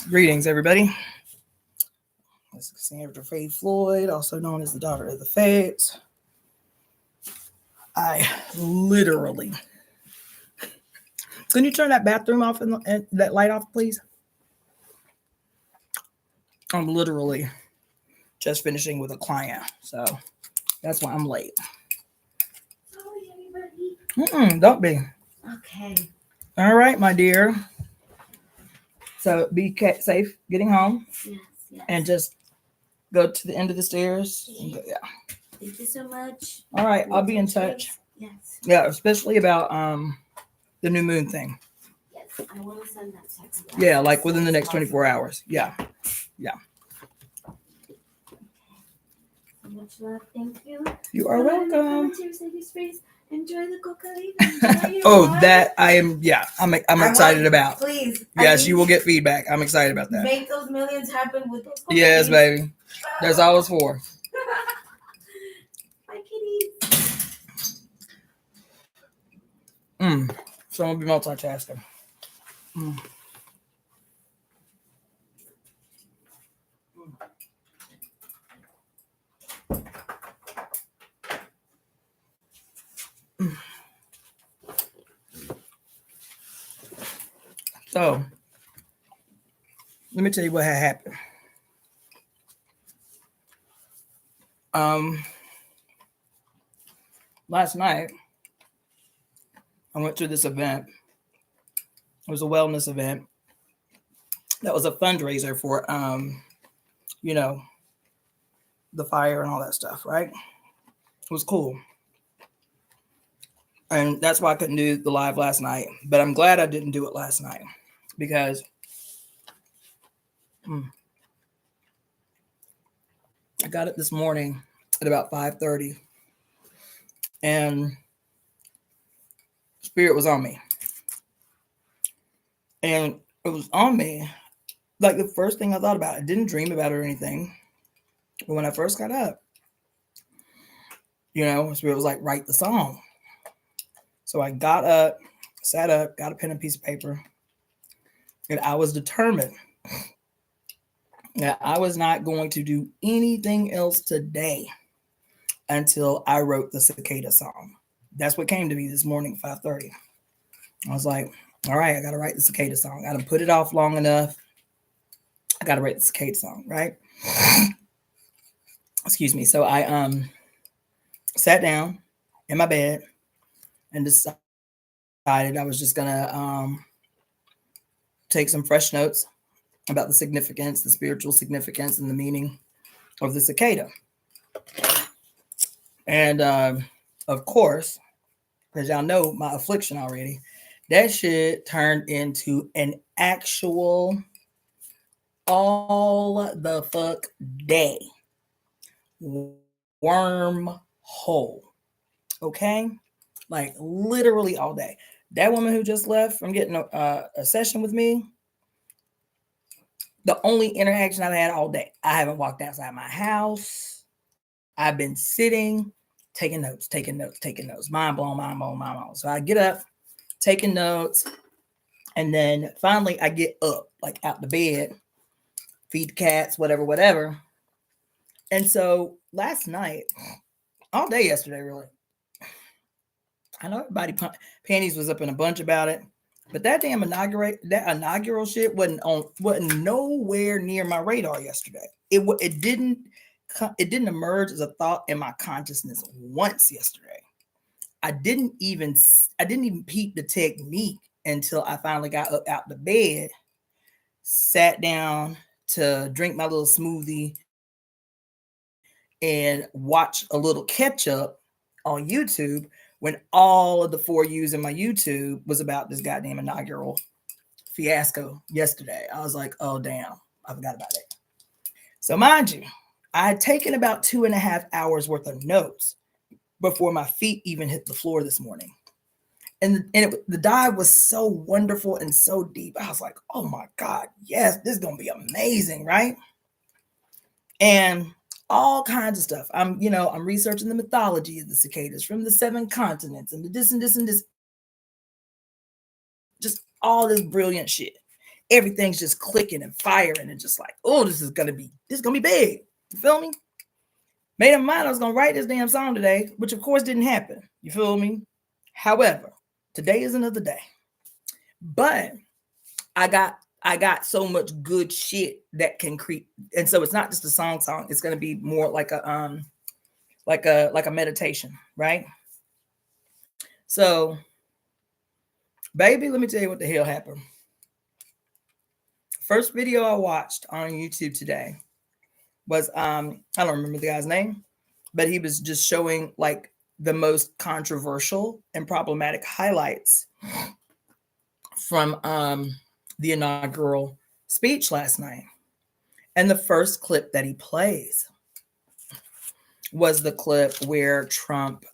Greetings, everybody. This is Cassandra-Floyd, also known as the Daughter of the Fates. I literally. Can you turn that bathroom off and that light off, please? I'm literally just finishing with a client, so that's why I'm late. Sorry, everybody. Don't be. Okay. All right, my dear. So be safe getting home. Yes. And just go to the end of the stairs. Yeah. Yeah. Thank you so much. All right, I'll be in touch. Yes. Yeah, especially about the new moon thing. Yes, I want to send that text. Yeah, like within the next 24 hours. Yeah. So much love. Thank you. You are welcome. Enjoy the coca. Oh, that I'm excited about. Please. Yes, you will get feedback. I'm excited about that. Make those millions happen with those coca. Yes, baby. That's all it's for. Bye, kitties. So I'm gonna be multitasking. So let me tell you what had happened. Last night I went to this event. It was a wellness event. That was a fundraiser for the fire and all that stuff, right? It was cool. And that's why I couldn't do the live last night. But I'm glad I didn't do it last night because I got it this morning at about 5:30 and Spirit was on me. And it was on me. Like the first thing I thought about, I didn't dream about it or anything. But when I first got up, Spirit was like, write the song. So I got up, sat up, got a pen and piece of paper, and I was determined that I was not going to do anything else today until I wrote the Cicada song. That's what came to me this morning at 5:30. I was like, all right, I got to write the Cicada song. I got to put it off long enough. I got to write the Cicada song, right? Excuse me. So I sat down in my bed and decided I was just going to take some fresh notes about the significance, the spiritual significance, and the meaning of the cicada. And of course, because y'all know my affliction already, that shit turned into an actual all the fuck day wormhole. Okay? Like literally all day. That woman who just left from getting a session with me, the only interaction I've had all day, I haven't walked outside my house. I've been sitting, taking notes. Mind blown. So I get up, taking notes, and then finally I get up, like out the bed, feed the cats, whatever. And so last night, all day yesterday, really, I know everybody panties was up in a bunch about it, but that damn inaugural shit wasn't nowhere near my radar yesterday. It didn't emerge as a thought in my consciousness once yesterday. I didn't even peep the technique until I finally got up out the bed, sat down to drink my little smoothie and watch a little catch up on YouTube when all of the For Yous in my YouTube was about this goddamn inaugural fiasco yesterday. I was like, oh, damn, I forgot about it. So mind you, I had taken about 2.5 hours worth of notes before my feet even hit the floor this morning. And the dive was so wonderful and so deep. I was like, oh my God, yes, this is going to be amazing, right? And all kinds of stuff. I'm researching the mythology of the cicadas from the 7 continents and this and this and this. Just all this brilliant shit. everything's just clicking and firing and just like, oh, this is gonna be big. You feel me? Made up my mind I was gonna write this damn song today, which of course didn't happen. You feel me? However, today is another day. But I got so much good shit that can creep. And so it's not just a song. It's gonna be more like a meditation, right? So, baby, let me tell you what the hell happened. First video I watched on YouTube today was I don't remember the guy's name, but he was just showing like the most controversial and problematic highlights from the inaugural speech last night. And the first clip that he plays was the clip where Trump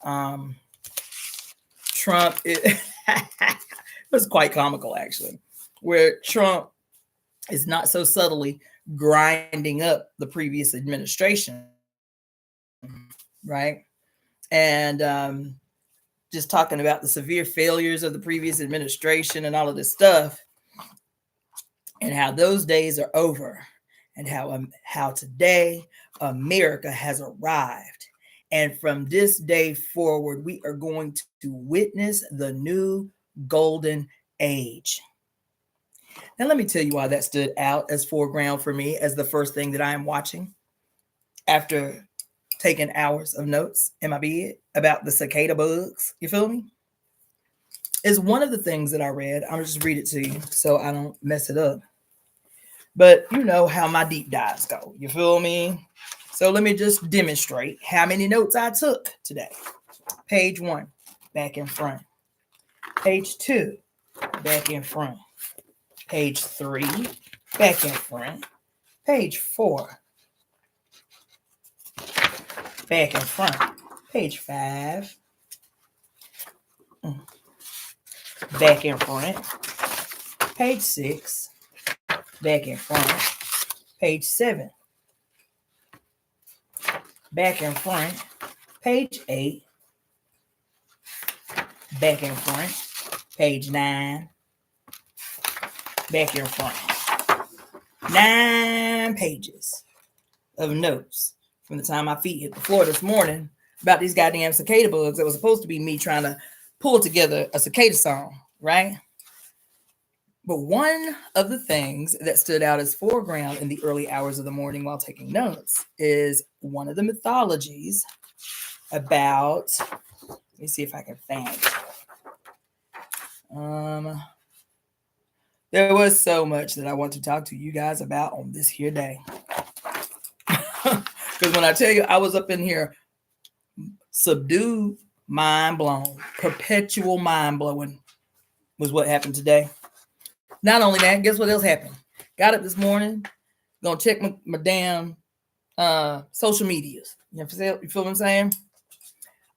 it was quite comical actually, where Trump is not so subtly grinding up the previous administration, right? And just talking about the severe failures of the previous administration and all of this stuff, and how those days are over, and how today America has arrived. And from this day forward, we are going to witness the new golden age. Now, let me tell you why that stood out as foreground for me as the first thing that I am watching after taking hours of notes in my bed about the cicada bugs. You feel me? Is one of the things that I read. I'll just read it to you so I don't mess it up. But you know how my deep dives go. You feel me? So let me just demonstrate how many notes I took today. Page 1, back and front. Page 2, back and front. Page 3, back and front. Page 4, back and front. Page 5, back and front. Page 6, back and front. Page 7, back and front. Page 8, back and front. Page 9, back and front. 9 pages of notes from the time my feet hit the floor this morning about these goddamn cicada bugs. That was supposed to be me trying to pull together a cicada song, right? But one of the things that stood out as foreground in the early hours of the morning while taking notes is one of the mythologies about, let me see if I can find it. There was so much that I want to talk to you guys about on this here day. Because when I tell you I was up in here subdued, mind blown, perpetual mind blowing was what happened today. Not only that, guess what else happened? Got up this morning, gonna check my damn social medias. You feel what I'm saying?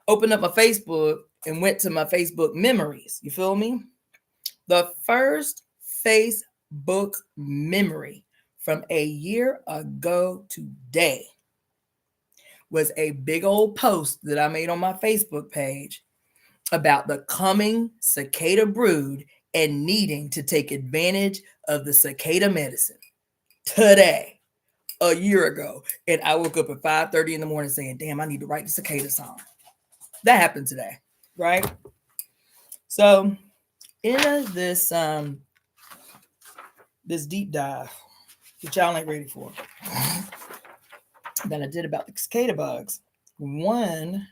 Opened up my Facebook and went to my Facebook memories. You feel me? The first Facebook memory from a year ago today was a big old post that I made on my Facebook page about the coming cicada brood and needing to take advantage of the cicada medicine today, a year ago. And I woke up at 5:30 in the morning saying, damn, I need to write the cicada song. That happened today, right? So in this deep dive that y'all ain't ready for, that I did about the cicada bugs, one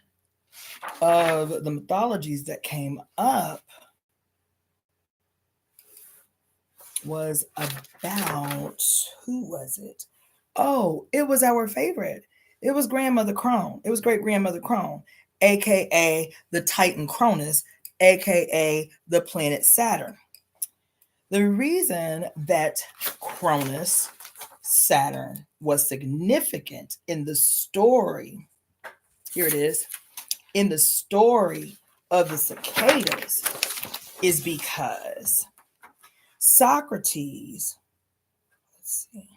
of the mythologies that came up was about, who was it? Oh, it was our favorite. It was Grandmother Crone. It was Great Grandmother Crone, aka the Titan Cronus, aka the planet Saturn. The reason that Cronus, Saturn, was significant in the story, here it is, in the story of the cicadas, is because Socrates, let's see.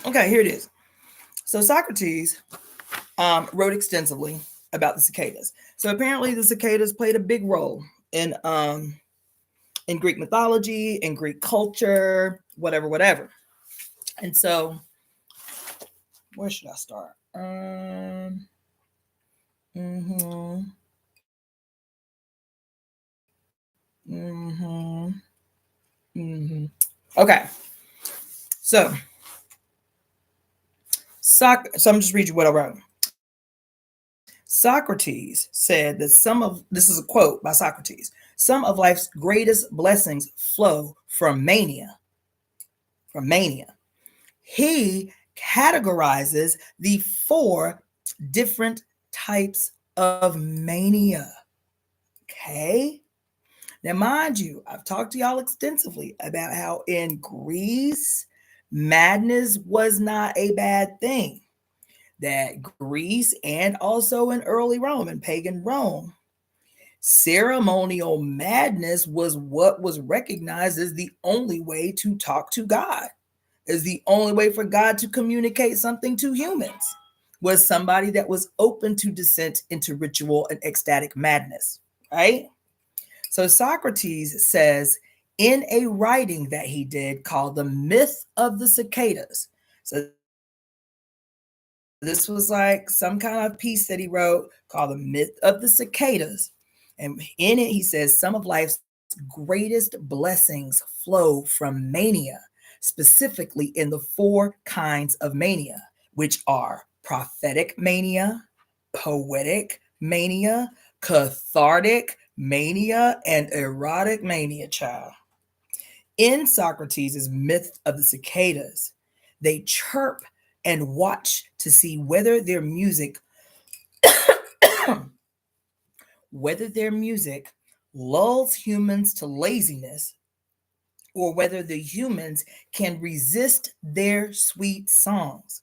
Okay, here it is. So Socrates wrote extensively about the cicadas. So apparently the cicadas played a big role in Greek mythology, in Greek culture, whatever. And so, where should I start? Mm-hmm. Mm-hmm. Mm-hmm. Okay. So, so I'm just reading what I wrote. Socrates said that this is a quote by Socrates, some of life's greatest blessings flow from mania. From mania. He categorizes the 4 different types of mania. Okay. Now, mind you, I've talked to y'all extensively about how in Greece, madness was not a bad thing. That Greece and also in early Rome and pagan Rome, ceremonial madness was what was recognized as the only way to talk to God, is the only way for God to communicate something to humans, was somebody that was open to descent into ritual and ecstatic madness, right? So Socrates says in a writing that he did called The Myth of the Cicadas. So this was like some kind of piece that he wrote called The Myth of the Cicadas. And in it, he says some of life's greatest blessings flow from mania, specifically in the 4 kinds of mania, which are prophetic mania, poetic mania, cathartic mania, and erotic mania, child. In Socrates' Myth of the Cicadas, they chirp and watch to see whether their music lulls humans to laziness or whether the humans can resist their sweet songs.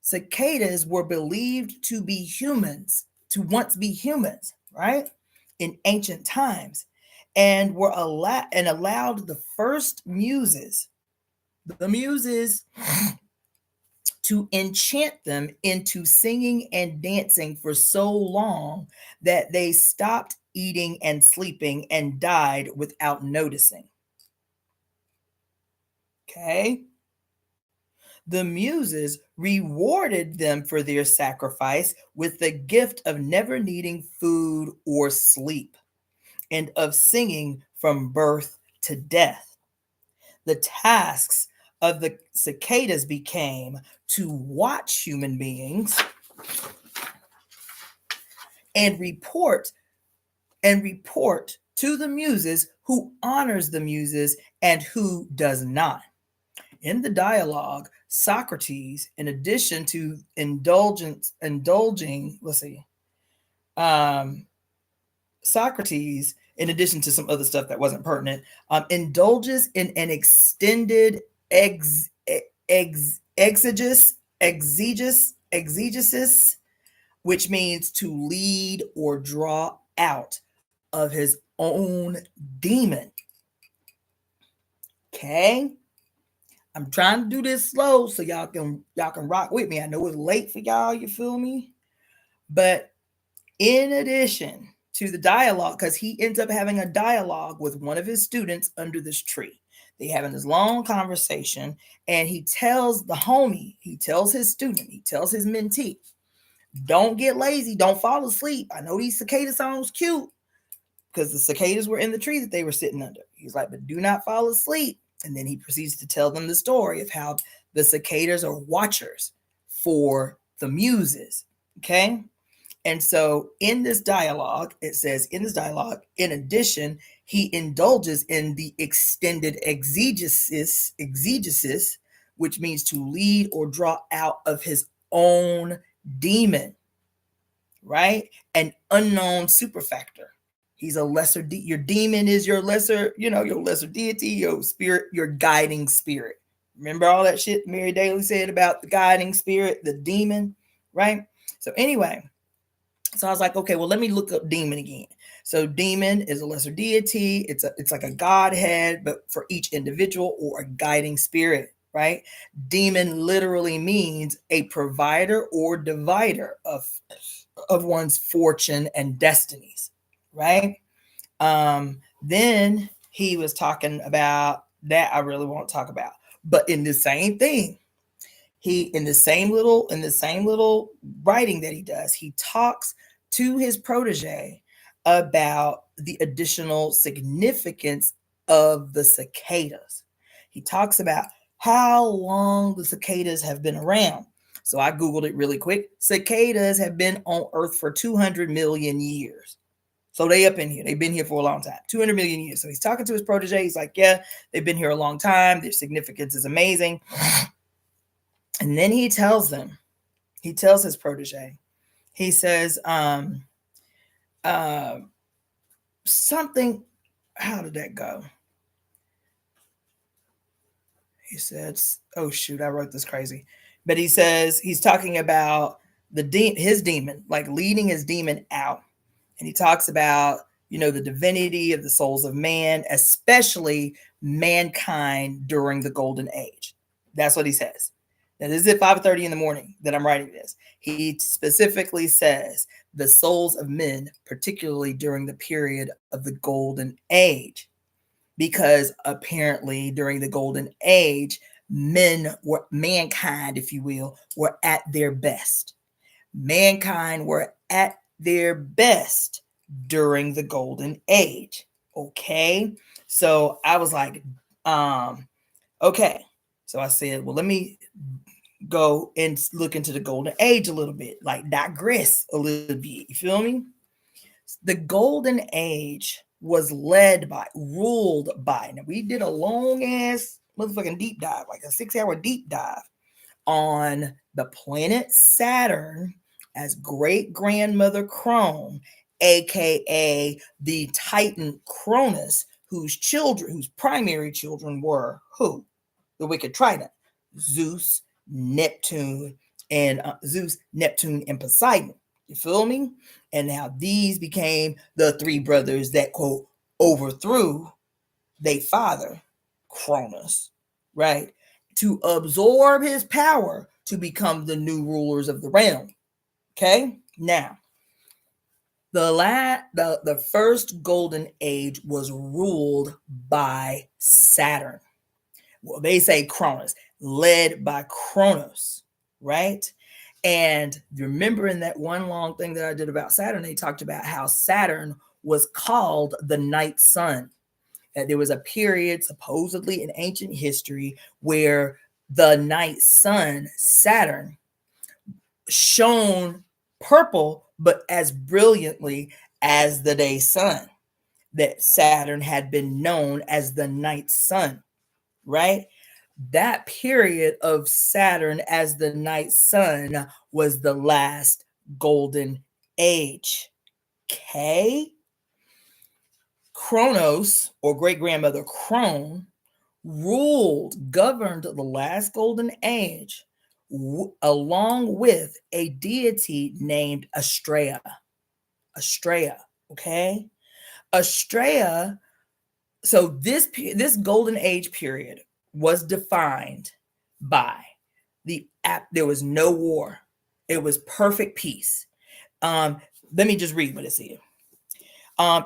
Cicadas were believed to be humans, to once be humans, right? In ancient times, and were allowed the first muses, to enchant them into singing and dancing for so long that they stopped eating and sleeping and died without noticing. Okay? The muses rewarded them for their sacrifice with the gift of never needing food or sleep and of singing from birth to death. The tasks of the cicadas became to watch human beings and report to the muses who honors the muses and who does not. In the dialogue, Socrates, in addition to Socrates, in addition to some other stuff that wasn't pertinent, indulges in an extended exegesis, which means to lead or draw out of his own demon. Okay? I'm trying to do this slow so y'all can rock with me. I know it's late for y'all, you feel me? But in addition to the dialogue, because he ends up having a dialogue with one of his students under this tree. They having this long conversation, and he tells his student, he tells his mentee, don't get lazy, don't fall asleep. I know these cicada songs cute, because the cicadas were in the tree that they were sitting under. He's like, but do not fall asleep. And then he proceeds to tell them the story of how the cicadas are watchers for the muses. Okay. And so in this dialogue, it says, in addition, he indulges in the extended exegesis, which means to lead or draw out of his own demon, right? An unknown superfactor. He's a lesser your demon is your lesser, your lesser deity, your spirit, your guiding spirit. Remember all that shit Mary Daly said about the guiding spirit, the demon, right? So anyway, so I was like, okay, well, let me look up demon again. So demon is a lesser deity. It's like a godhead, but for each individual, or a guiding spirit, right? Demon literally means a provider or divider of of one's fortune and destinies, right? Then he was talking about that I really won't talk about. But in the same thing, he in the same little writing that he does, he talks to his protege about the additional significance of the cicadas. He talks about how long the cicadas have been around. So I Googled it really quick. Cicadas have been on Earth for 200 million years. So they up in here. They've been here for a long time, 200 million years. So he's talking to his protege. He's like, yeah, they've been here a long time. Their significance is amazing. And then he tells his protege, he says, something, how did that go? He says, oh shoot, I wrote this crazy. But he says he's talking about his demon, like leading his demon out. And he talks about, the divinity of the souls of man, especially mankind during the golden age. That's what he says. Now, this is at 5:30 in the morning that I'm writing this. He specifically says the souls of men, particularly during the period of the golden age, because apparently during the golden age, mankind, if you will, were at their best. Mankind were at their best during the golden age. Okay. So I was like, okay. So I said, well, let me go and look into the golden age a little bit, like digress a little bit. You feel me? The golden age was ruled by. Now we did a long ass motherfucking deep dive, like a 6-hour deep dive on the planet Saturn as great grandmother Crone, aka the Titan Cronus, whose primary children were who? The wicked trident, Zeus, Neptune, and Poseidon. You feel me? And now these became the three brothers that, quote, overthrew their father, Cronus, right? To absorb his power to become the new rulers of the realm. Okay? Now, the first golden age was ruled by Saturn. Well, they say Cronus, led by Kronos, right? And remember in that one long thing that I did about Saturn, they talked about how Saturn was called the night sun. That there was a period supposedly in ancient history where the night sun, Saturn, shone purple, but as brilliantly as the day sun. That Saturn had been known as the night sun, right? That period of Saturn as the night sun was the last golden age. Okay? Kronos, or great grandmother Crone, governed the last golden age along with a deity named Astrea. Okay? Astrea, so this golden age period was defined by there was no war. It was perfect peace. Let me just read what it said.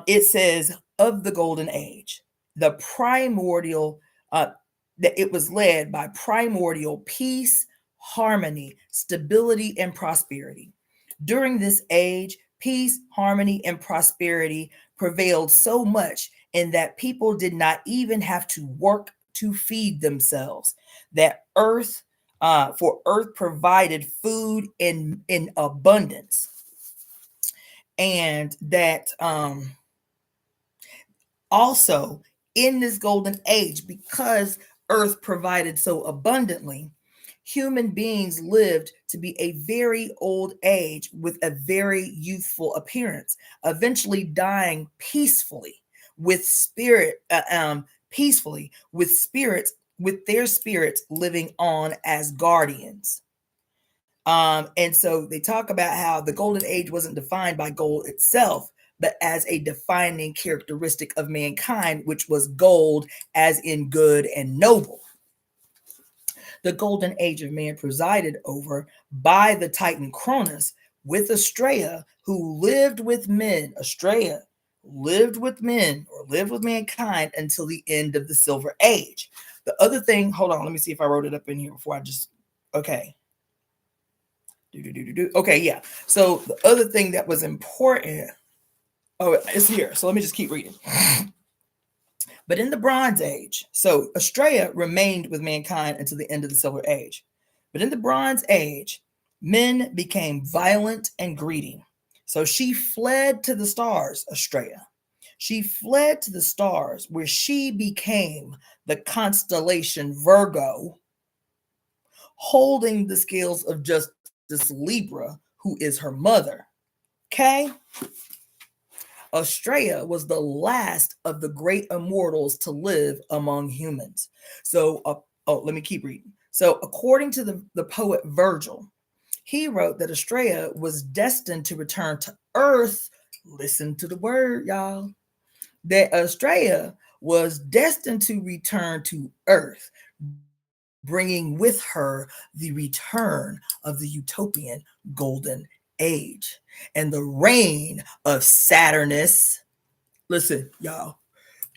It says, of the golden age, the primordial, that it was led by primordial peace, harmony, stability, and prosperity. During this age, peace, harmony, and prosperity prevailed so much in that people did not even have to work to feed themselves. That earth provided food in abundance. And that also in this golden age, because earth provided so abundantly, human beings lived to be a very old age with a very youthful appearance, eventually dying peacefully with their spirits living on as guardians. And so they talk about how the golden age wasn't defined by gold itself, but as a defining characteristic of mankind, which was gold as in good and noble. The golden age of man presided over by the Titan Cronus with Estrella, who lived with men. Estrella lived with men or lived with mankind until the end of the Silver Age. The other thing, hold on, let me see if I wrote it up in here before I just, okay. Okay, yeah. So the other thing that was important, oh, it's here. So let me just keep reading. But in the Bronze Age, so Estrella remained with mankind until the end of the Silver Age. But in the Bronze Age, men became violent and greedy. So she fled to the stars, Estrella. She fled to the stars where she became the constellation Virgo, holding the scales of justice Libra, who is her mother. Okay? Estrella was the last of the great immortals to live among humans. So, let me keep reading. So, according to the poet Virgil, he wrote that Estrella was destined to return to Earth. Listen to the word, y'all. That Estrella was destined to return to Earth, bringing with her the return of the utopian golden age and the reign of Saturnus. Listen, y'all,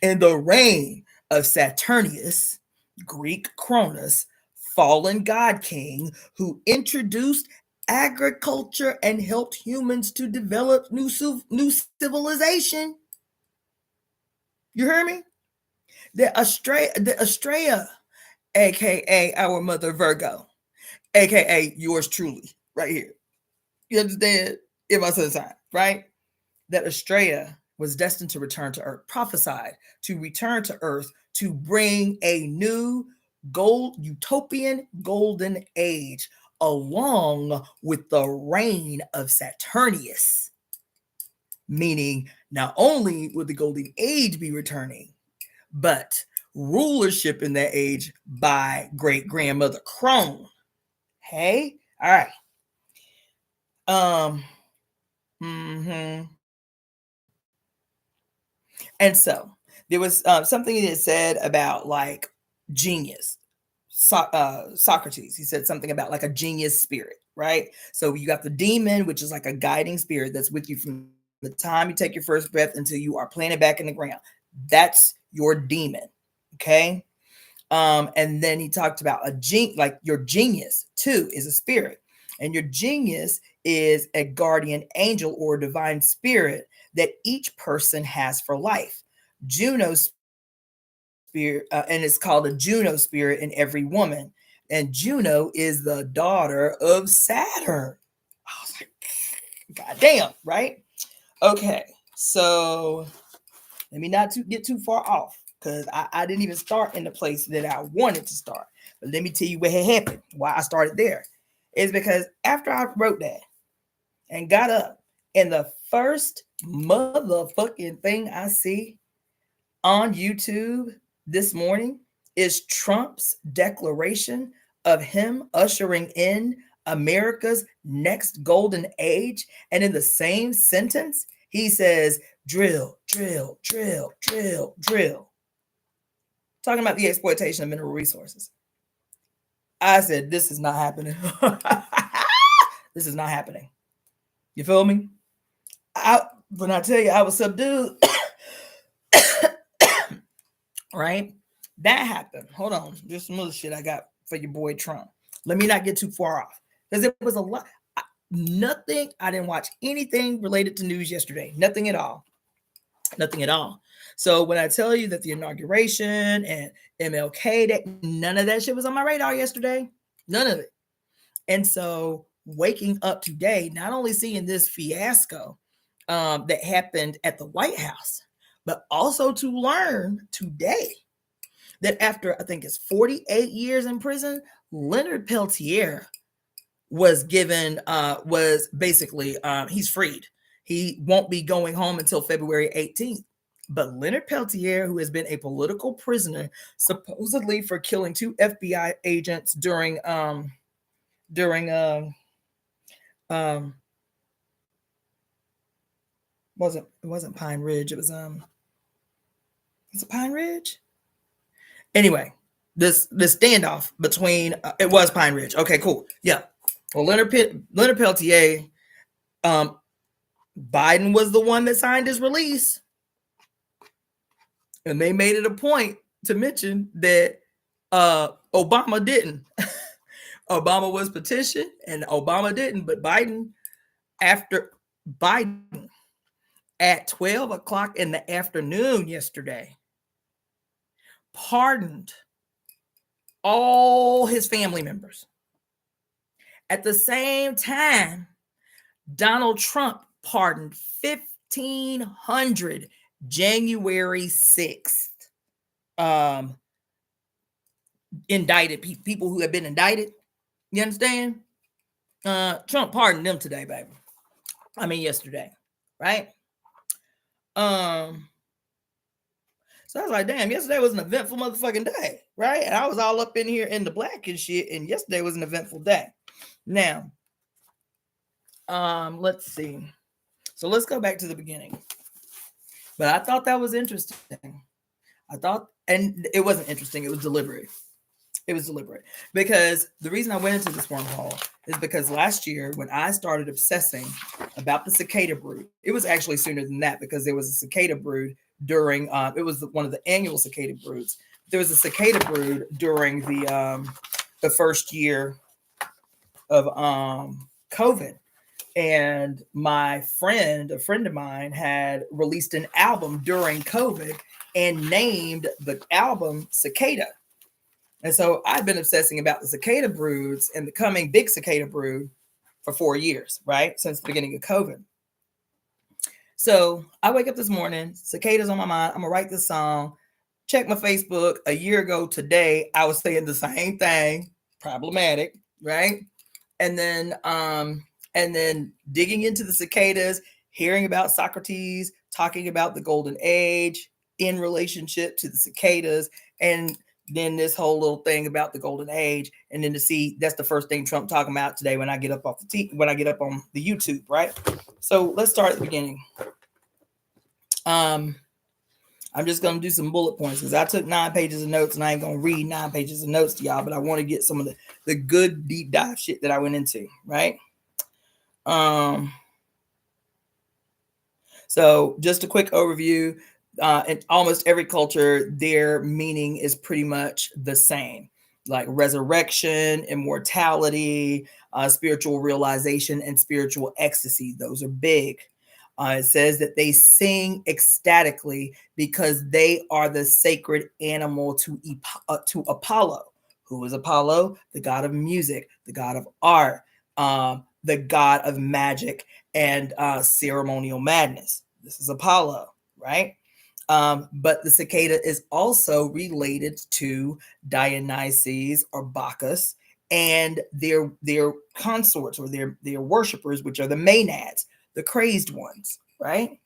and the reign of Saturnius, Greek Cronus, fallen god king, who introduced agriculture and helped humans to develop new civilization. You hear me? The Estrella, aka our mother Virgo, aka yours truly, right here. You understand? In my son's sign, right? That Estrella was destined to return to Earth, prophesied to return to Earth to bring a new utopian golden age along with the reign of Saturnius. Meaning, not only would the golden age be returning, but rulership in that age by great grandmother Crone. Hey, all right. And so there was something that said about like genius. Socrates, he said something about like a genius spirit, right? So you got the demon, which is like a guiding spirit that's with you from the time you take your first breath until you are planted back in the ground. That's your demon, okay? And then he talked about like your genius too is a spirit, and your genius is a guardian angel or divine spirit that each person has for life. Juno's spirit, and it's called a Juno spirit in every woman. And Juno is the daughter of Saturn. I was like, God damn, right? Okay, so let me not get too far off because I didn't even start in the place that I wanted to start. But let me tell you what had happened, why I started there. Is because after I wrote that and got up, and the first motherfucking thing I see on YouTube this morning is Trump's declaration of him ushering in America's next golden age. And in the same sentence, he says, drill, drill, drill, drill, drill. Talking about the exploitation of mineral resources. I said, this is not happening. This is not happening. You feel me? When I tell you I was subdued, right? That happened. Hold on. There's some other shit I got for your boy Trump. Let me not get too far off because it was a lot. Nothing. I didn't watch anything related to news yesterday. Nothing at all. Nothing at all. So when I tell you that the inauguration and MLK, that none of that shit was on my radar yesterday. None of it. And so waking up today, not only seeing this fiasco that happened at the White House, but also to learn today that after I think it's 48 years in prison, Leonard Peltier was given, was basically, he's freed. He won't be going home until February 18th. But Leonard Peltier, who has been a political prisoner, supposedly for killing 2 FBI agents during it wasn't Pine Ridge. It was it Pine Ridge? Anyway, this standoff between it was Pine Ridge. Okay, cool. Yeah. Well, Leonard Peltier Biden was the one that signed his release. And they made it a point to mention that Obama didn't. Obama was petitioned and Obama didn't, but Biden, after Biden at 12 o'clock in the afternoon yesterday, pardoned all his family members. At the same time, Donald Trump pardoned 1,500 January 6th indicted people who have been indicted. You understand? Trump pardoned them today, baby. I mean, yesterday, right? So I was like, damn, yesterday was an eventful motherfucking day, right? And I was all up in here in the black and shit, and yesterday was an eventful day. Now, let's see. So let's go back to the beginning. But I thought that was interesting. And it wasn't interesting, it was deliberate. It was deliberate because the reason I went into this wormhole is because last year when I started obsessing about the cicada brood, it was actually sooner than that because there was a cicada brood during, it was one of the annual cicada broods. There was a cicada brood during the first year of COVID. And a friend of mine had released an album during COVID and named the album Cicada. And so I've been obsessing about the cicada broods and the coming big cicada brood for 4 years, right? Since the beginning of COVID. So I wake up this morning, cicadas on my mind. I'm gonna write this song. Check my Facebook. A year ago today, I was saying the same thing. Problematic, right? And then digging into the cicadas, hearing about Socrates, talking about the golden age in relationship to the cicadas, and then this whole little thing about the golden age, and then to see that's the first thing Trump talking about today when I get up on the YouTube, right? So let's start at the beginning. I'm just gonna do some bullet points because I took 9 pages of notes and I ain't gonna read 9 pages of notes to y'all, but I want to get some of the good deep dive shit that I went into, right? So just a quick overview. In almost every culture, their meaning is pretty much the same, like resurrection, immortality, spiritual realization, and spiritual ecstasy. Those are big. It says that they sing ecstatically because they are the sacred animal to Apollo. Who is Apollo? The god of music, the god of art, the god of magic and ceremonial madness. This is Apollo, right? But the cicada is also related to Dionysus or Bacchus and their consorts or their worshipers, which are the Maenads, the crazed ones, right?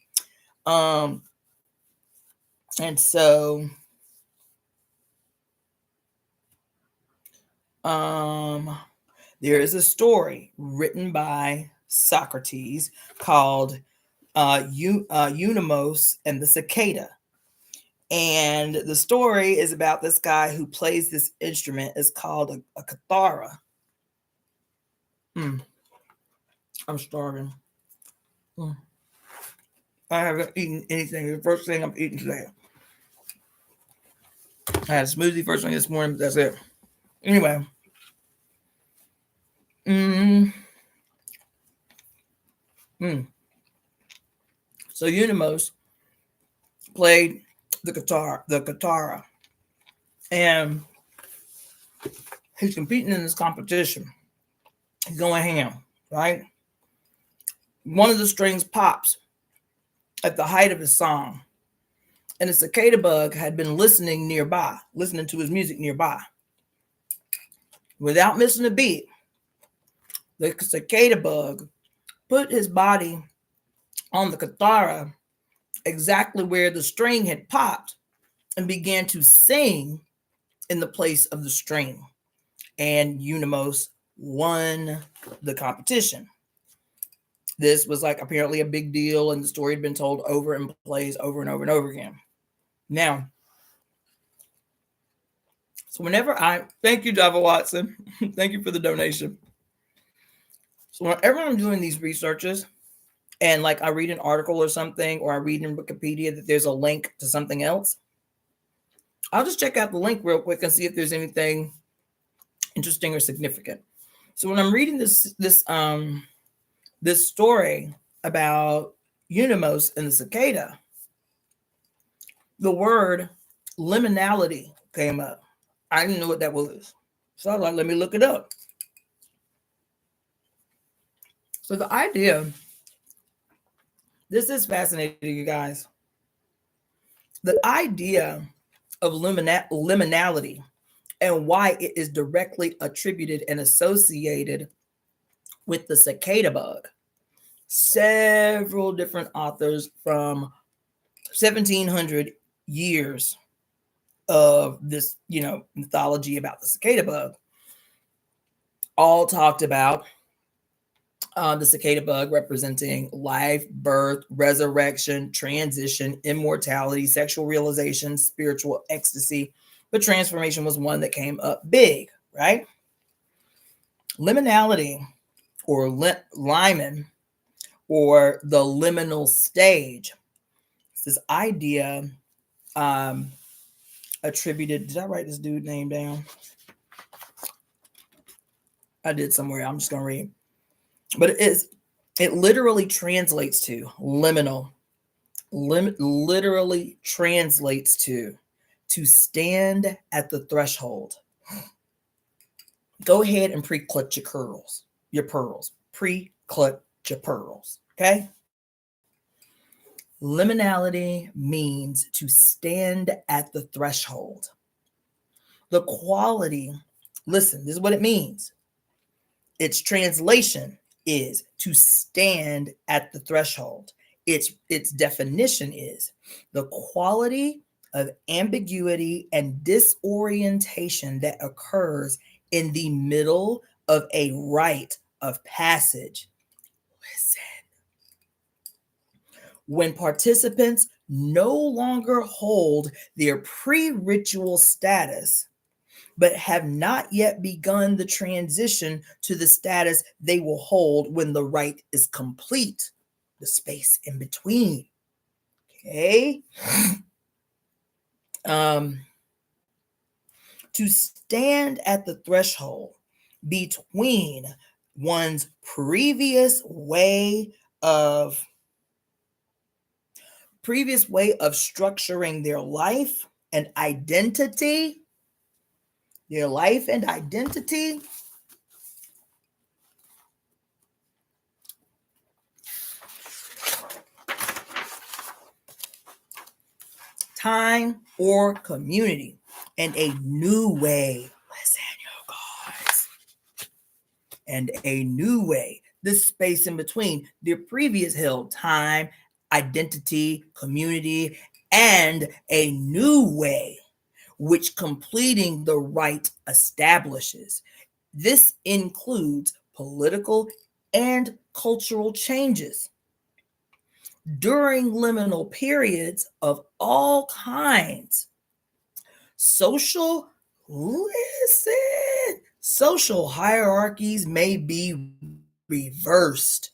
And so there is a story written by Socrates called Eunomos and the Cicada. And the story is about this guy who plays this instrument. It's called a cithara. I'm starving. I haven't eaten anything. The first thing I'm eating today. I had a smoothie first thing this morning, but that's it. Anyway. So Eunomos played the cithara, and he's competing in this competition. He's going ham, right? One of the strings pops at the height of his song, and the cicada bug had been listening to his music nearby. Without missing a beat, the cicada bug put his body on the cithara exactly where the string had popped and began to sing in the place of the string. And Eunomos won the competition. This was like apparently a big deal, and the story had been told over and plays over and over and over again. Now, so thank you, Java Watson. Thank you for the donation. So whenever I'm doing these researches, and like I read an article or something, or I read in Wikipedia that there's a link to something else, I'll just check out the link real quick and see if there's anything interesting or significant. So when I'm reading this story about Unimos and the cicada, the word liminality came up. I didn't know what that was. So I was like, let me look it up. So the idea, this is fascinating, you guys. The idea of liminality and why it is directly attributed and associated with the cicada bug. Several different authors from 1700 years of this, mythology about the cicada bug all talked about the cicada bug representing life, birth, resurrection, transition, immortality, sexual realization, spiritual ecstasy. But transformation was one that came up big, right? Liminality or limen or the liminal stage. It's this idea attributed. Did I write this dude's name down? I did somewhere. I'm just going to read. But it literally translates to liminal. Literally translates to stand at the threshold. Go ahead and pre-clutch your pearls. Pre-clutch your pearls. Okay? Liminality means to stand at the threshold. The quality, listen, this is what it means. Its translation is to stand at the threshold. Its definition is the quality of ambiguity and disorientation that occurs in the middle of a rite of passage. Listen. When participants no longer hold their pre-ritual status, but have not yet begun the transition to the status they will hold when the rite is complete, the space in between. Okay? To stand at the threshold between one's previous way of structuring their life and identity, time, or community, and a new way. Listen, you guys. And a new way. This space in between the previous held time, identity, community, and a new way, which completing the rite establishes. This includes political and cultural changes. During liminal periods of all kinds, social hierarchies may be reversed.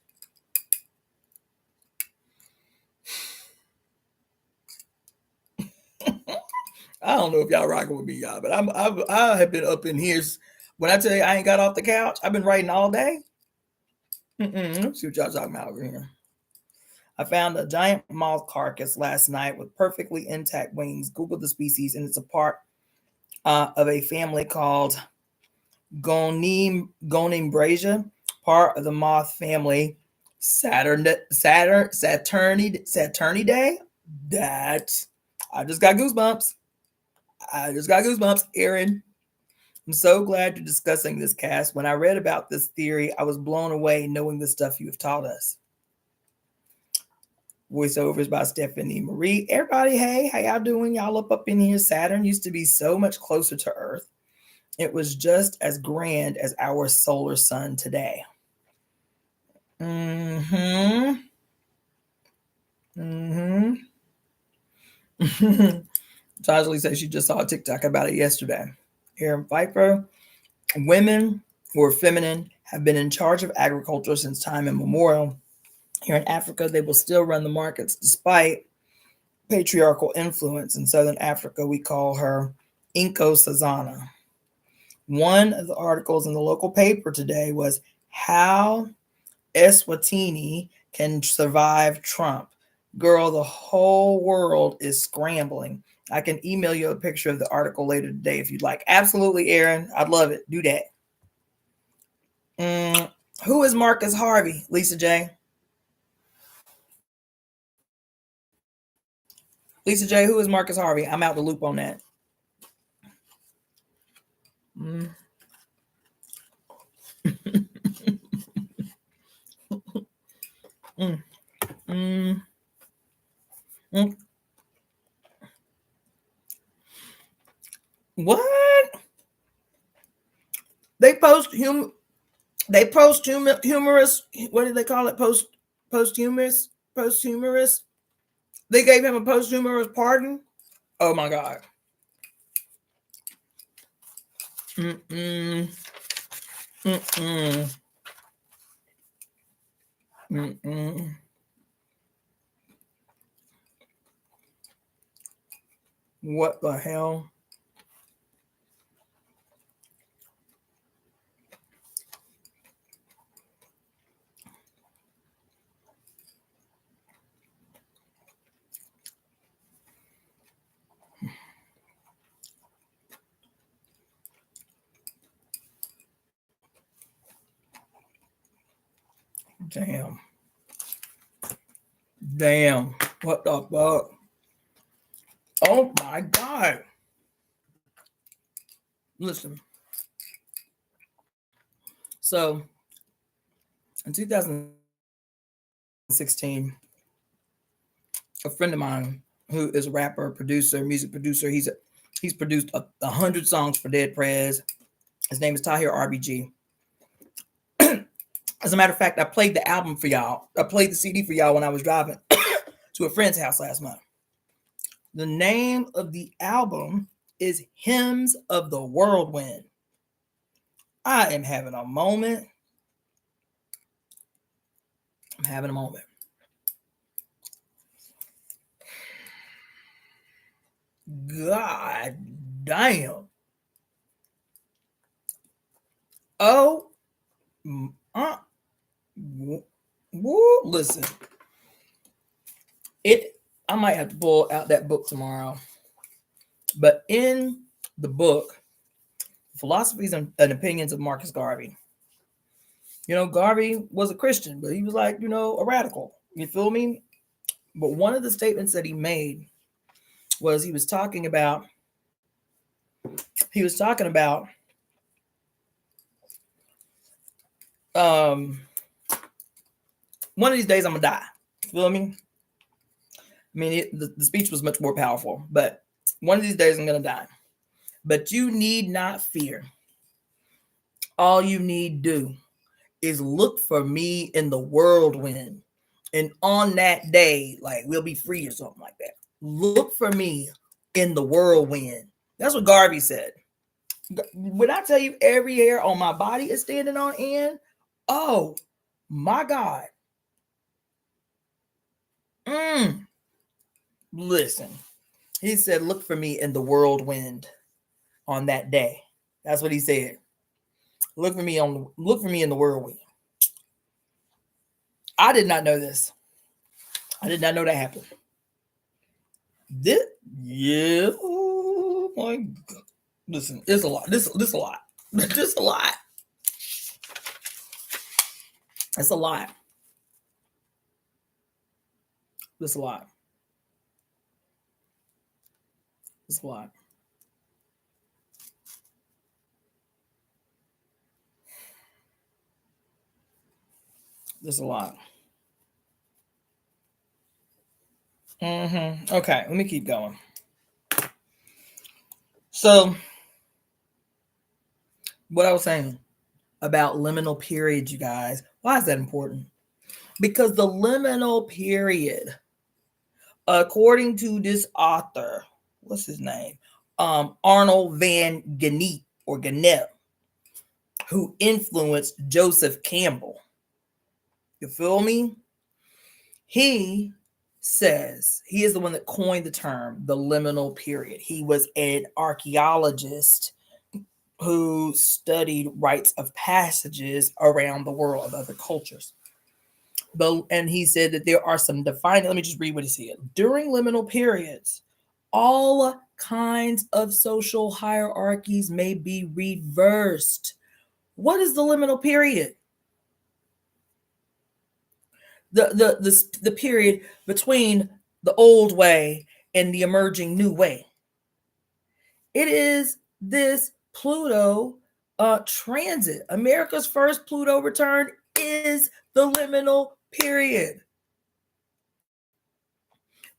I don't know if y'all rocking with me, y'all, but I have been up in here. When I tell you I ain't got off the couch, I've been writing all day. Let's see what y'all talking about over here. I found a giant moth carcass last night with perfectly intact wings. Google the species, and it's a part of a family called Gonimbrasia, part of the moth family Saturnidae. That I just got goosebumps. Aaron. I'm so glad you're discussing this, Cass. When I read about this theory, I was blown away knowing the stuff you have taught us. Voiceovers by Stephanie Marie. Everybody, hey, how y'all doing? Y'all up in here. Saturn used to be so much closer to Earth. It was just as grand as our solar sun today. Tajali says she just saw a TikTok about it yesterday. Aaron Viper. Women who are feminine have been in charge of agriculture since time immemorial. Here in Africa, they will still run the markets despite patriarchal influence. In Southern Africa, we call her Inko Sazana. One of the articles in the local paper today was how Eswatini can survive Trump. Girl, the whole world is scrambling. I can email you a picture of the article later today if you'd like. Absolutely, Aaron. I'd love it. Do that. Who is Marcus Harvey, Lisa J? Lisa J, who is Marcus Harvey? I'm out the loop on that. What? They post humorous. What do they call it? Posthumous. They gave him a posthumous pardon. Oh my God. What the hell? Damn. What the fuck? Oh my God. Listen. So in 2016, a friend of mine who is a rapper, producer, music producer, he's produced 100 songs for Dead Prez. His name is Tahir RBG. As a matter of fact, I played the album for y'all. I played the CD for y'all when I was driving to a friend's house last month. The name of the album is Hymns of the Whirlwind. I am having a moment. I'm having a moment. God damn. Oh, woo, listen. I might have to pull out that book tomorrow. But in the book, Philosophies and Opinions of Marcus Garvey. You know, Garvey was a Christian, but he was like, a radical. You feel me? But one of the statements that he made was he was talking about one of these days I'm gonna die. You feel me? I mean, the speech was much more powerful, but one of these days I'm gonna die. But you need not fear. All you need do is look for me in the whirlwind. And on that day, like, we'll be free or something like that. Look for me in the whirlwind. That's what Garvey said. When I tell you every hair on my body is standing on end, oh my God. Listen, he said, look for me in the whirlwind on that day. That's what he said. Look for me in the whirlwind. I did not know this. I did not know that happened. Oh my God. Listen, it's a lot. This a lot. This a lot. It's a lot. This a lot. It's a lot. There's a lot. Okay, let me keep going. So, what I was saying about liminal periods, you guys, why is that important? Because the liminal period, according to this author, what's his name? Arnold van Gennep or Gennep, who influenced Joseph Campbell. You feel me? He says he is the one that coined the term the liminal period. He was an archaeologist who studied rites of passages around the world of other cultures. And he said that there are some defining, let me just read what he said. During liminal periods, all kinds of social hierarchies may be reversed. What is the liminal period? The period between the old way and the emerging new way. It is this Pluto transit. America's first Pluto return is the liminal period.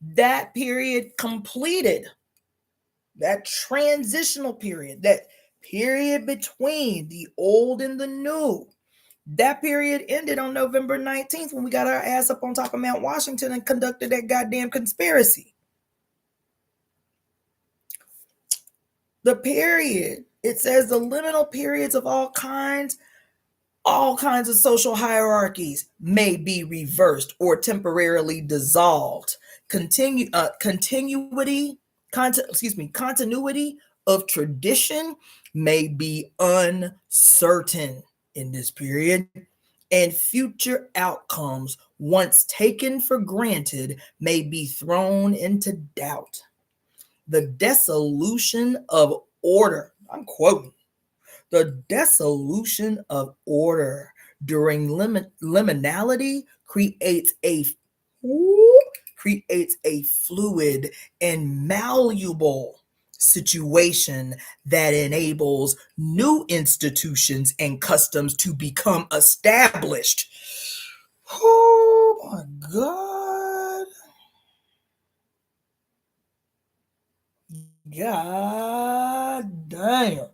That period completed, that transitional period, that period between the old and the new, that period ended on November 19th when we got our ass up on top of Mount Washington and conducted that goddamn conspiracy. The period, it says the liminal periods of all kinds of social hierarchies may be reversed or temporarily dissolved. Continuity of tradition may be uncertain in this period, and future outcomes, once taken for granted, may be thrown into doubt. The dissolution of order, I'm quoting, the dissolution of order during liminality creates a fluid and malleable situation that enables new institutions and customs to become established. Oh my God. God damn.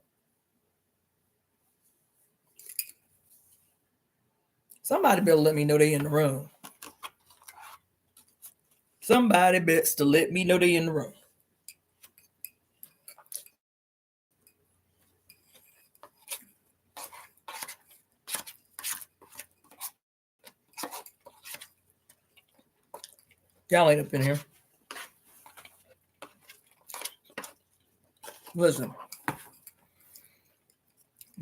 Somebody better let me know they in the room. Somebody bets to let me know they in the room. Y'all ain't up in here. Listen.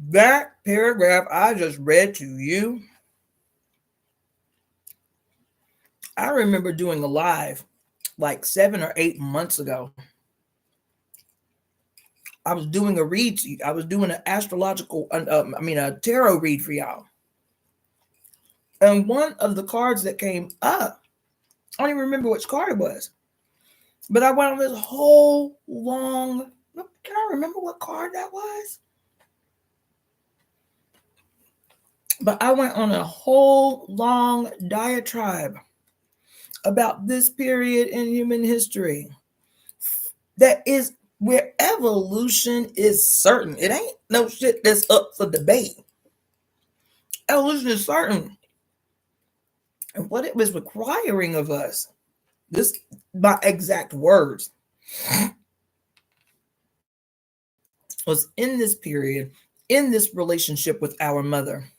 That paragraph I just read to you, I remember doing a live like 7 or 8 months ago. I was doing a read. I was doing an astrological, a tarot read for y'all. And one of the cards that came up, I don't even remember which card it was, but I went on this whole long, can I remember what card that was? But I went on a whole long diatribe about this period in human history that is where evolution is certain. It ain't no shit that's up for debate. Evolution is certain. And what it was requiring of us, this my exact words, was in this period, in this relationship with our mother,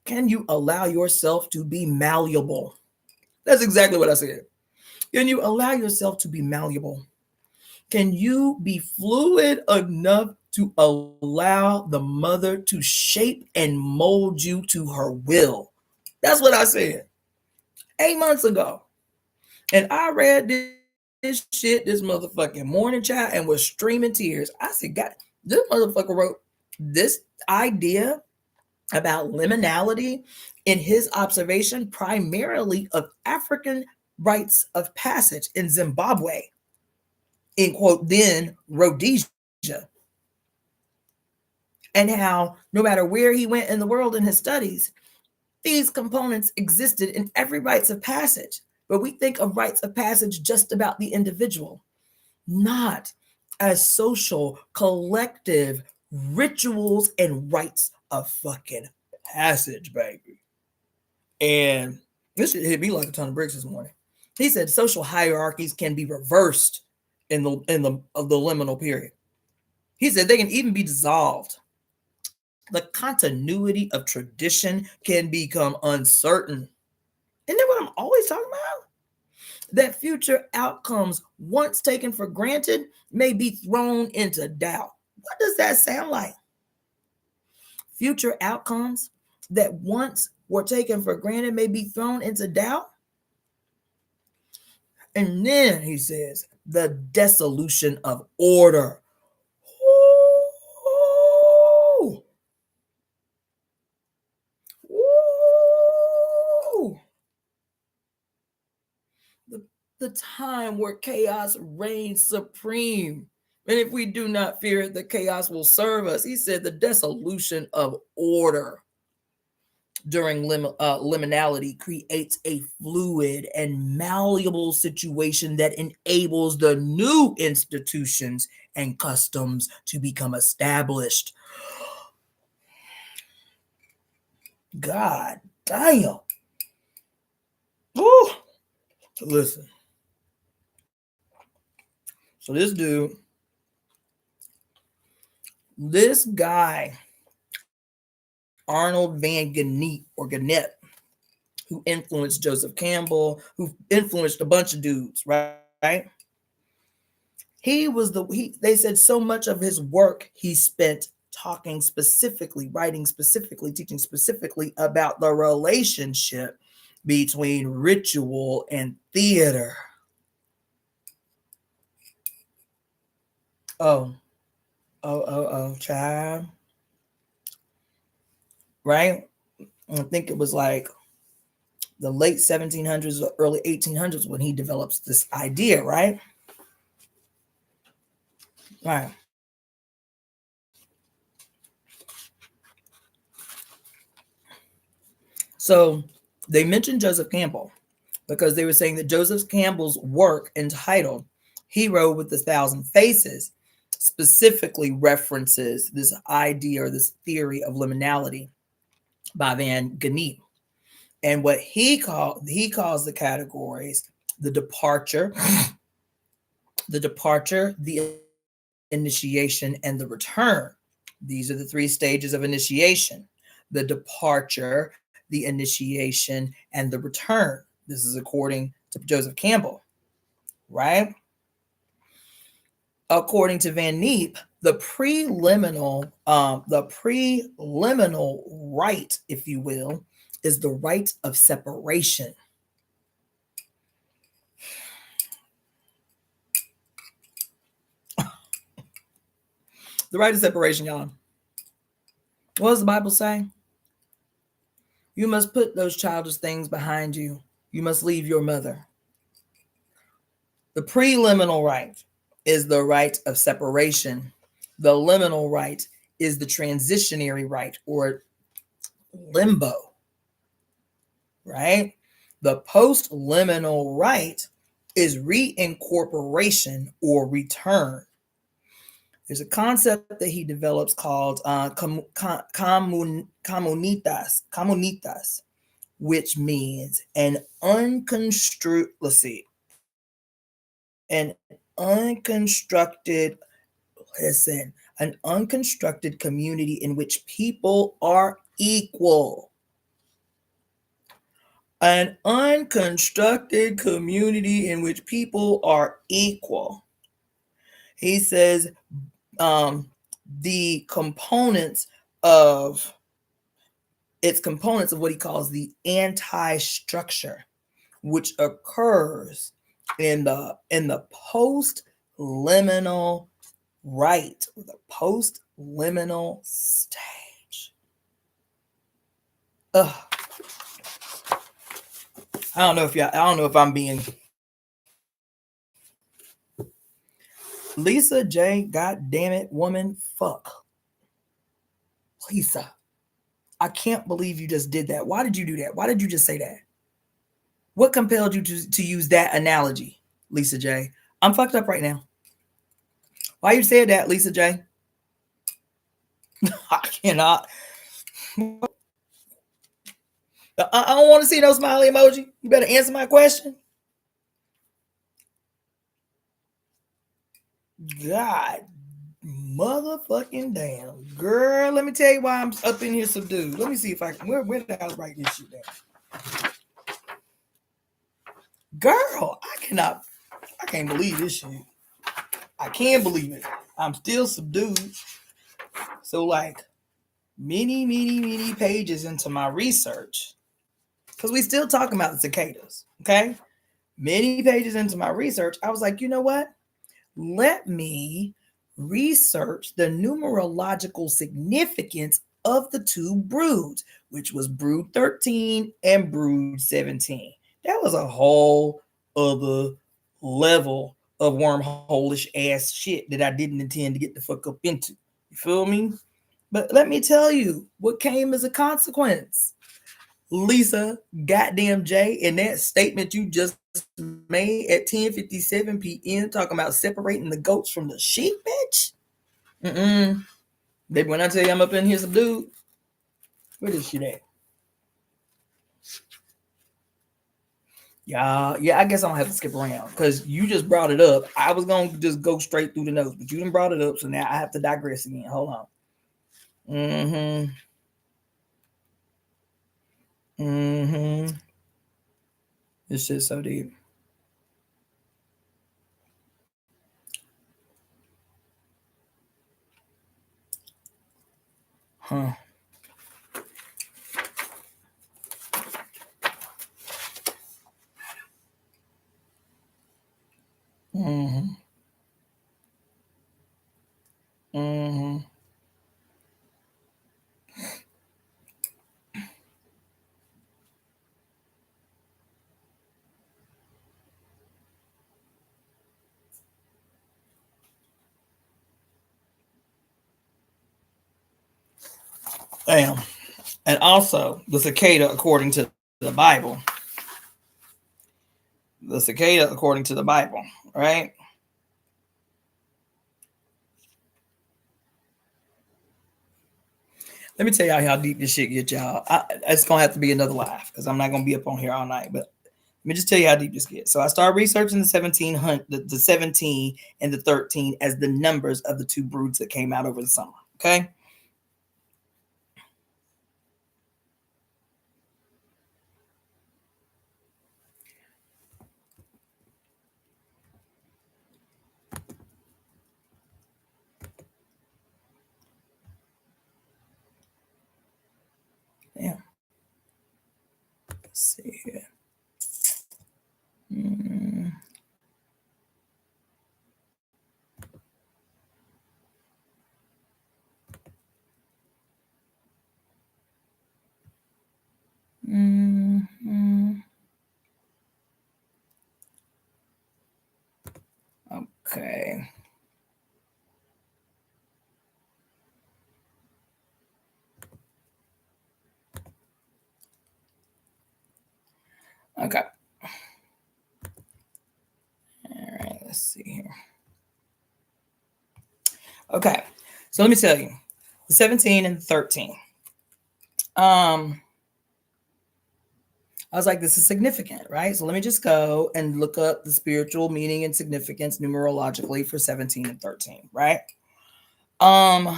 can you allow yourself to be malleable? That's exactly what I said. Can you allow yourself to be malleable? Can you be fluid enough to allow the mother to shape and mold you to her will? That's what I said 8 months ago. And I read this shit this motherfucking morning, child, and was streaming tears. I said, God, this motherfucker wrote this idea about liminality in his observation primarily of African rites of passage in Zimbabwe, in quote, then Rhodesia. And how no matter where he went in the world in his studies, these components existed in every rites of passage. But we think of rites of passage just about the individual, not as social, collective rituals and rites of fucking passage, baby. And this shit hit me like a ton of bricks this morning. He said social hierarchies can be reversed in the liminal period. He said they can even be dissolved. The continuity of tradition can become uncertain. Isn't that what I'm always talking about? That future outcomes, once taken for granted, may be thrown into doubt. What does that sound like? Future outcomes that once were taken for granted may be thrown into doubt. And then he says, the dissolution of order. Ooh. Ooh. The time where chaos reigns supreme. And if we do not fear it, the chaos will serve us. He said the dissolution of order during liminality creates a fluid and malleable situation that enables the new institutions and customs to become established. God damn. Ooh. Listen. So this guy, Arnold Van Gennep, who influenced Joseph Campbell, who influenced a bunch of dudes, right? They said so much of his work he spent talking specifically, writing specifically, teaching specifically about the relationship between ritual and theater. Oh, child. Right? I think it was like the late 1700s or early 1800s when he develops this idea, right? Right. So they mentioned Joseph Campbell because they were saying that Joseph Campbell's work entitled Hero with the Thousand Faces specifically references this idea or this theory of liminality by Van Gennep. And what he calls the categories the departure, the initiation, and the return. These are the three stages of initiation: the departure, the initiation, and the return. This is according to Joseph Campbell, right? According to Van Gennep, the preliminal rite, if you will, is the rite of separation. The rite of separation, y'all. What does the Bible say? You must put those childish things behind you. You must leave your mother. The preliminal rite is the rite of separation. The liminal rite is the transitionary rite or limbo, right? The post-liminal rite is reincorporation or return. There's a concept that he develops called comunitas, which means an unconstructed community in which people are equal. An unconstructed community in which people are equal. He says the components of what he calls the anti-structure, which occurs in the post-liminal rite, or the post-liminal stage. I don't know if I'm being Lisa J, god damn it, woman, fuck. Lisa, I can't believe you just did that. Why did you do that? Why did you just say that? What compelled you to use that analogy, Lisa J? I'm fucked up right now. Why you said that, Lisa J? I cannot. I don't want to see no smiley emoji. You better answer my question. God motherfucking damn. Girl, let me tell you why I'm up in here subdued. Let me see if I can. Where did I write this shit down? Girl, I can't believe this shit. I can't believe it. I'm still subdued. So like many pages into my research, because we still talking about the cicadas, okay? Many pages into my research, I was like, you know what? Let me research the numerological significance of the two broods, which was brood 13 and brood 17. That was a whole other level of wormhole-ish ass shit that I didn't intend to get the fuck up into. You feel me? But let me tell you what came as a consequence. Lisa goddamn J, and that statement you just made at 10:57 p.m. talking about separating the goats from the sheep, bitch. Baby, when I tell you I'm up in here subdued, where this shit at? Yeah, I guess I'm gonna have to skip around because you just brought it up. I was gonna just go straight through the notes, but you done brought it up, so now I have to digress again. Hold on. This shit's so deep. Huh. Damn. And also the cicada, according to the Bible. The cicada, according to the Bible, right? Let me tell y'all how deep this shit gets, y'all. It's gonna have to be another live because I'm not gonna be up on here all night. But let me just tell you how deep this gets. So I started researching the 17 and the 13 as the numbers of the two broods that came out over the summer. Okay. Yeah. Let's see here. Okay. Okay. All right. Let's see here. Okay. So let me tell you, the 17 and the 13. I was like, this is significant, right? So let me just go and look up the spiritual meaning and significance numerologically for 17 and 13, right? And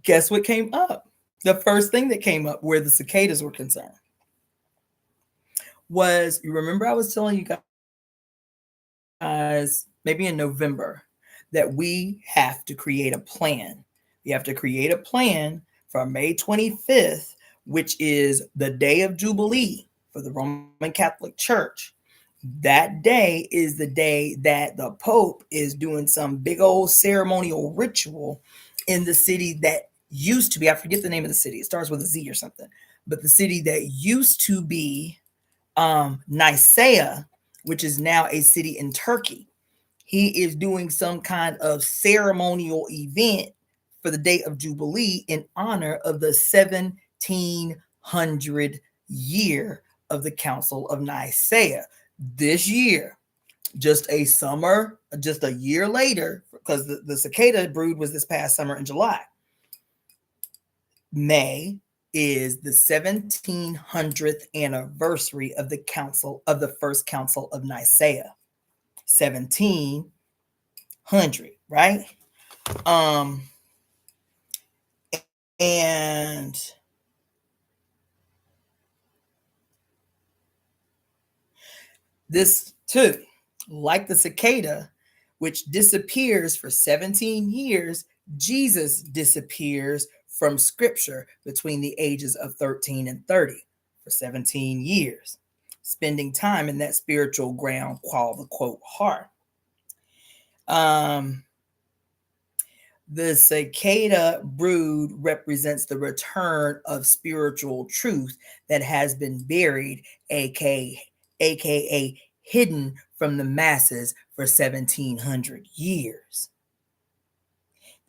guess what came up? The first thing that came up where the cicadas were concerned was, you remember I was telling you guys maybe in November that we have to create a plan. We have to create a plan for May 25th, which is the day of Jubilee for the Roman Catholic Church. That day is the day that the Pope is doing some big old ceremonial ritual in the city that used to be, I forget the name of the city, it starts with a Z or something, but the city that used to be Nicaea, which is now a city in Turkey. He is doing some kind of ceremonial event for the day of Jubilee in honor of the 1700 year of the Council of Nicaea. This year, just a year later, because the cicada brood was this past summer in July. May is the 1700th anniversary of the first council of Nicaea. 1700, right? And This too, like the cicada, which disappears for 17 years, Jesus disappears from scripture between the ages of 13 and 30 for 17 years, spending time in that spiritual ground called the quote heart. The cicada brood represents the return of spiritual truth that has been buried, aka hidden from the masses for 1700 years.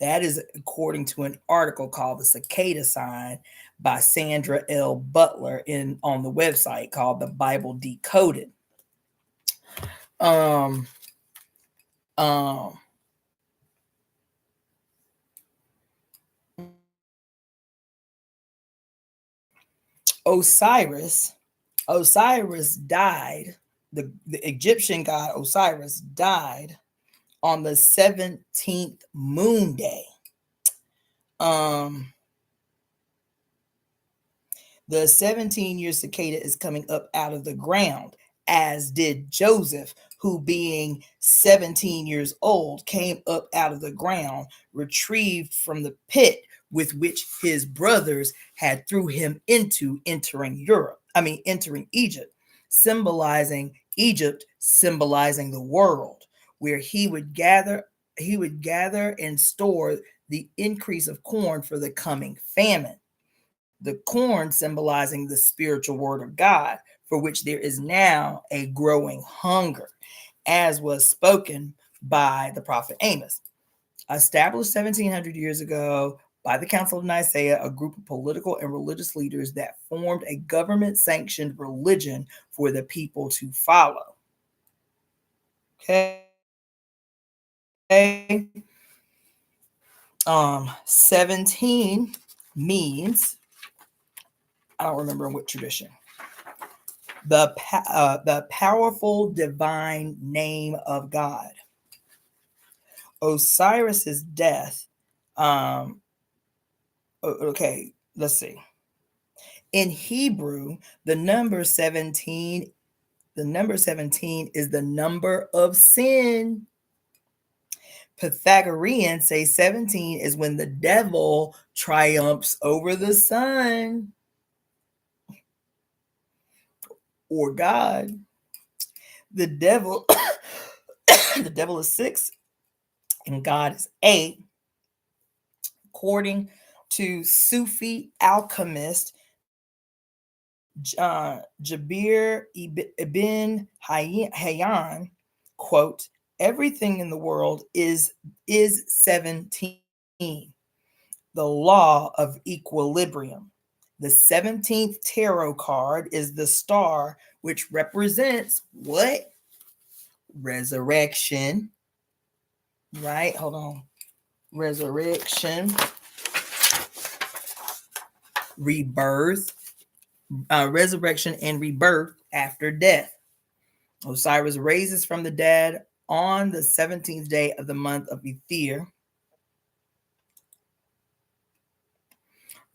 That is according to an article called The Cicada Sign by Sandra L. Butler on the website called The Bible Decoded. Osiris died, the Egyptian god Osiris died on the 17th moon day. The 17-year cicada is coming up out of the ground, as did Joseph, who being 17 years old came up out of the ground, retrieved from the pit with which his brothers had threw him into, entering Egypt, symbolizing Egypt, symbolizing the world, where he would gather and store the increase of corn for the coming famine. The corn symbolizing the spiritual word of God, for which there is now a growing hunger, as was spoken by the prophet Amos. Established 1700 years ago by the Council of Nicaea, a group of political and religious leaders that formed a government-sanctioned religion for the people to follow. Okay. 17 means, I don't remember in what tradition, the powerful divine name of God. Osiris's death. Okay, let's see. In Hebrew, the number 17 is the number of sin. Pythagoreans say 17 is when the devil triumphs over the sun or God. The devil the devil is 6 and God is 8. According to Sufi alchemist Jabir ibn Hayyan, quote, everything in the world is 17, the law of equilibrium. The 17th tarot card is the star, which represents what? Resurrection. Right? Hold on. Resurrection. Rebirth. Resurrection and rebirth after death. Osiris raises from the dead on the 17th day of the month of Ether.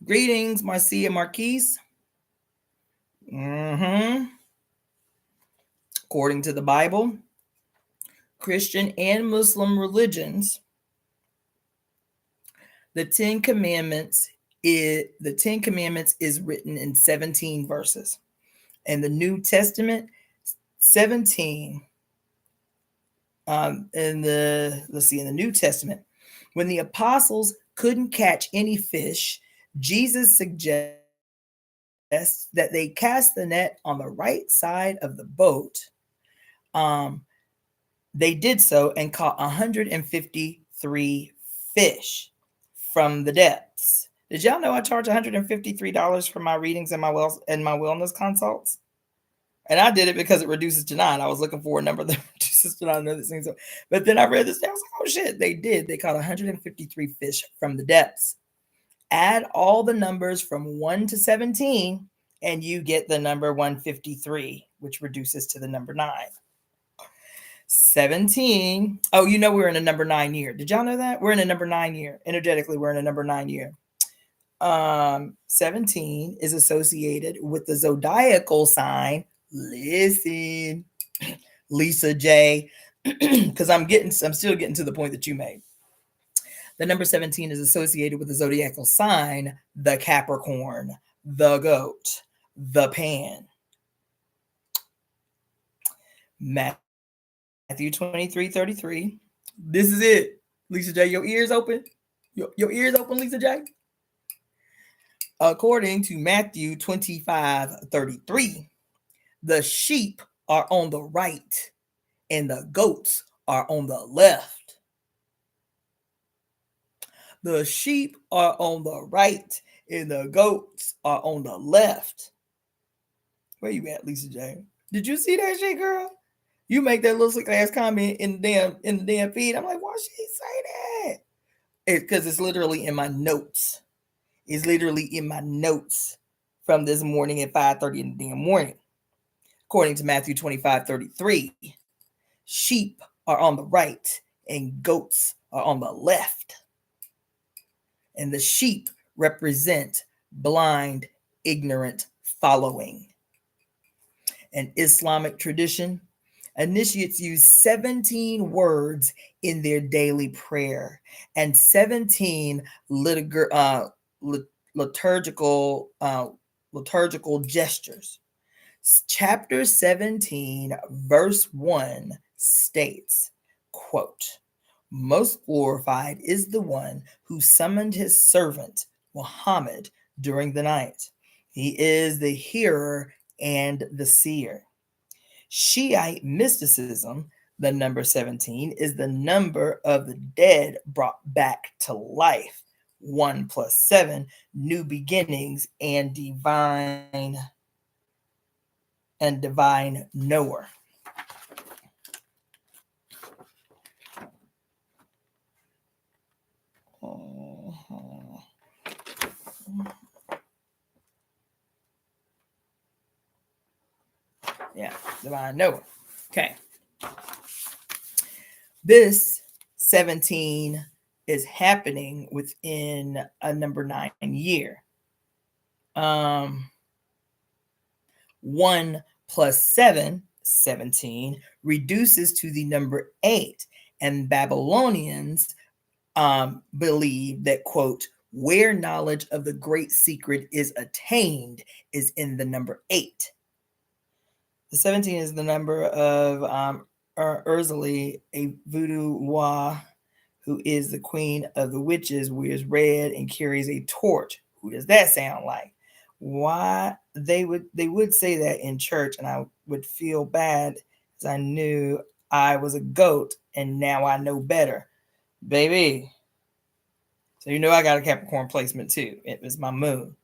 Greetings, Marcia Marquise. According to the Bible, Christian and Muslim religions, the Ten Commandments is written in 17 verses. In the New Testament, 17. In the New Testament, when the apostles couldn't catch any fish, Jesus suggests that they cast the net on the right side of the boat. They did so and caught 153 fish from the depths. Did y'all know I charge $153 for my readings and my wellness consults? And I did it because it reduces to 9. I was looking for a number that reduces to 9. But then I read this. I was like, oh shit, they did. They caught 153 fish from the depths. Add all the numbers from 1 to 17, and you get the number 153, which reduces to the number 9. 17. Oh, you know we're in a number 9 year. Did y'all know that? We're in a number 9 year. Energetically, we're in a number 9 year. 17 is associated with the zodiacal sign. Listen. Lisa J, because I'm still getting to the point that you made. The number 17 is associated with the zodiacal sign, the Capricorn, the goat, the pan. Matthew 23:33. This is it. Lisa J, your ears open? Your ears open, Lisa J? According to Matthew 25:33, the sheep are on the right and the goats are on the left. The sheep are on the right and the goats are on the left. Where you at, Lisa J? Did you see that shit, girl? You make that little slick ass comment in the damn feed. I'm like, why she say that? Because it's literally in my notes. It's literally in my notes from this morning at 5:30 in the damn morning. According to Matthew 25:33, sheep are on the right and goats are on the left. And the sheep represent blind, ignorant following. An Islamic tradition, initiates use 17 words in their daily prayer and 17 liturgical gestures. Chapter 17, verse 1 states, quote, "Most glorified is the one who summoned his servant Muhammad during the night. He is the hearer and the seer." Shiite mysticism, the number 17, is the number of the dead brought back to life. 1 plus 7, new beginnings and divine knower. Yeah, divine knower. Okay. This 17 is happening within a number 9 year. 1 plus 7, 17, reduces to the number 8. And Babylonians believe that, quote, "where knowledge of the great secret is attained is in the number 8. The 17 is the number of Urzuli, a voodoo wa, who is the queen of the witches, wears red and carries a torch. Who does that sound like? Why they would say that in church, and I would feel bad as I knew I was a goat, and now I know better, baby. So you know I got a Capricorn placement too. It was my moon.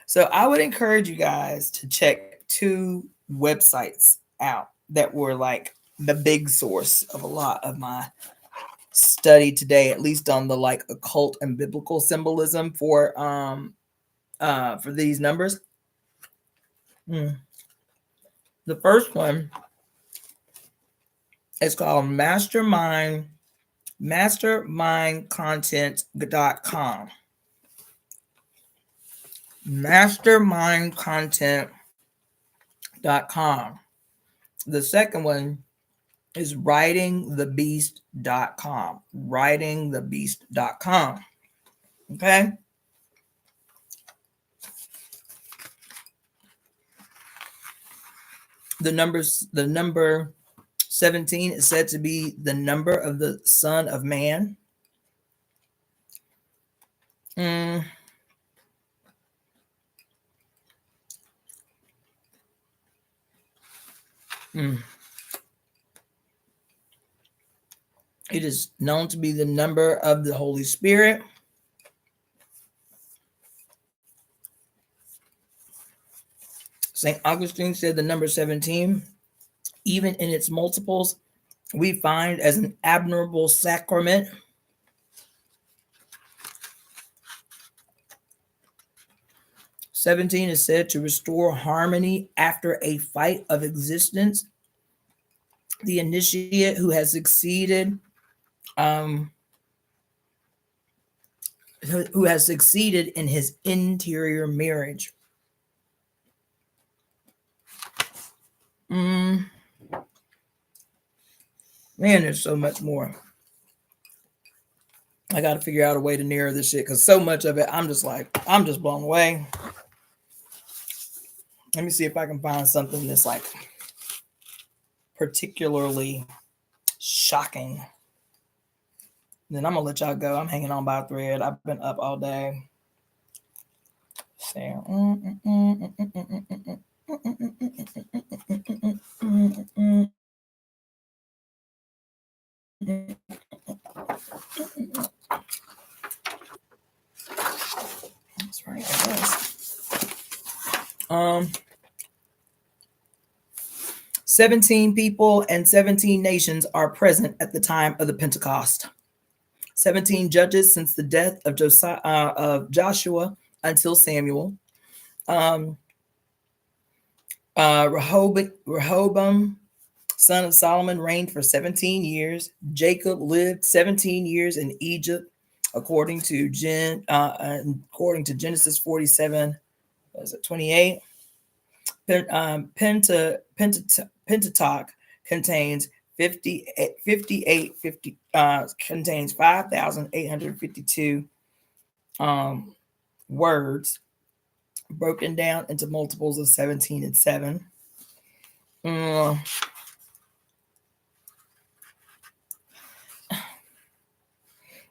So I would encourage you guys to check 2 websites out that were like the big source of a lot of my study today, at least on the like occult and biblical symbolism for these numbers. The first one is called mastermindcontent.com. mastermindcontent.com. The second one is writingthebeast.com. writingthebeast.com. Okay. The number 17 is said to be the number of the Son of Man. It is known to be the number of the Holy Spirit. St. Augustine said the number 17, even in its multiples, we find as an admirable sacrament. "17 is said to restore harmony after a fight of existence. The initiate who has succeeded in his interior marriage." Man, there's so much more. I got to figure out a way to narrow this shit because so much of it, I'm just blown away. Let me see if I can find something that's like particularly shocking. Then I'm gonna let y'all go. I'm hanging on by a thread. I've been up all day. That's right, I guess. 17 people and 17 nations are present at the time of the Pentecost. 17 judges since the death of Joshua until Samuel. Rehoboam, son of Solomon, reigned for 17 years. Jacob lived 17 years in Egypt, according to Genesis 47. Was it 28? Pentateuch contains 5,852 words, broken down into multiples of 17 and 7.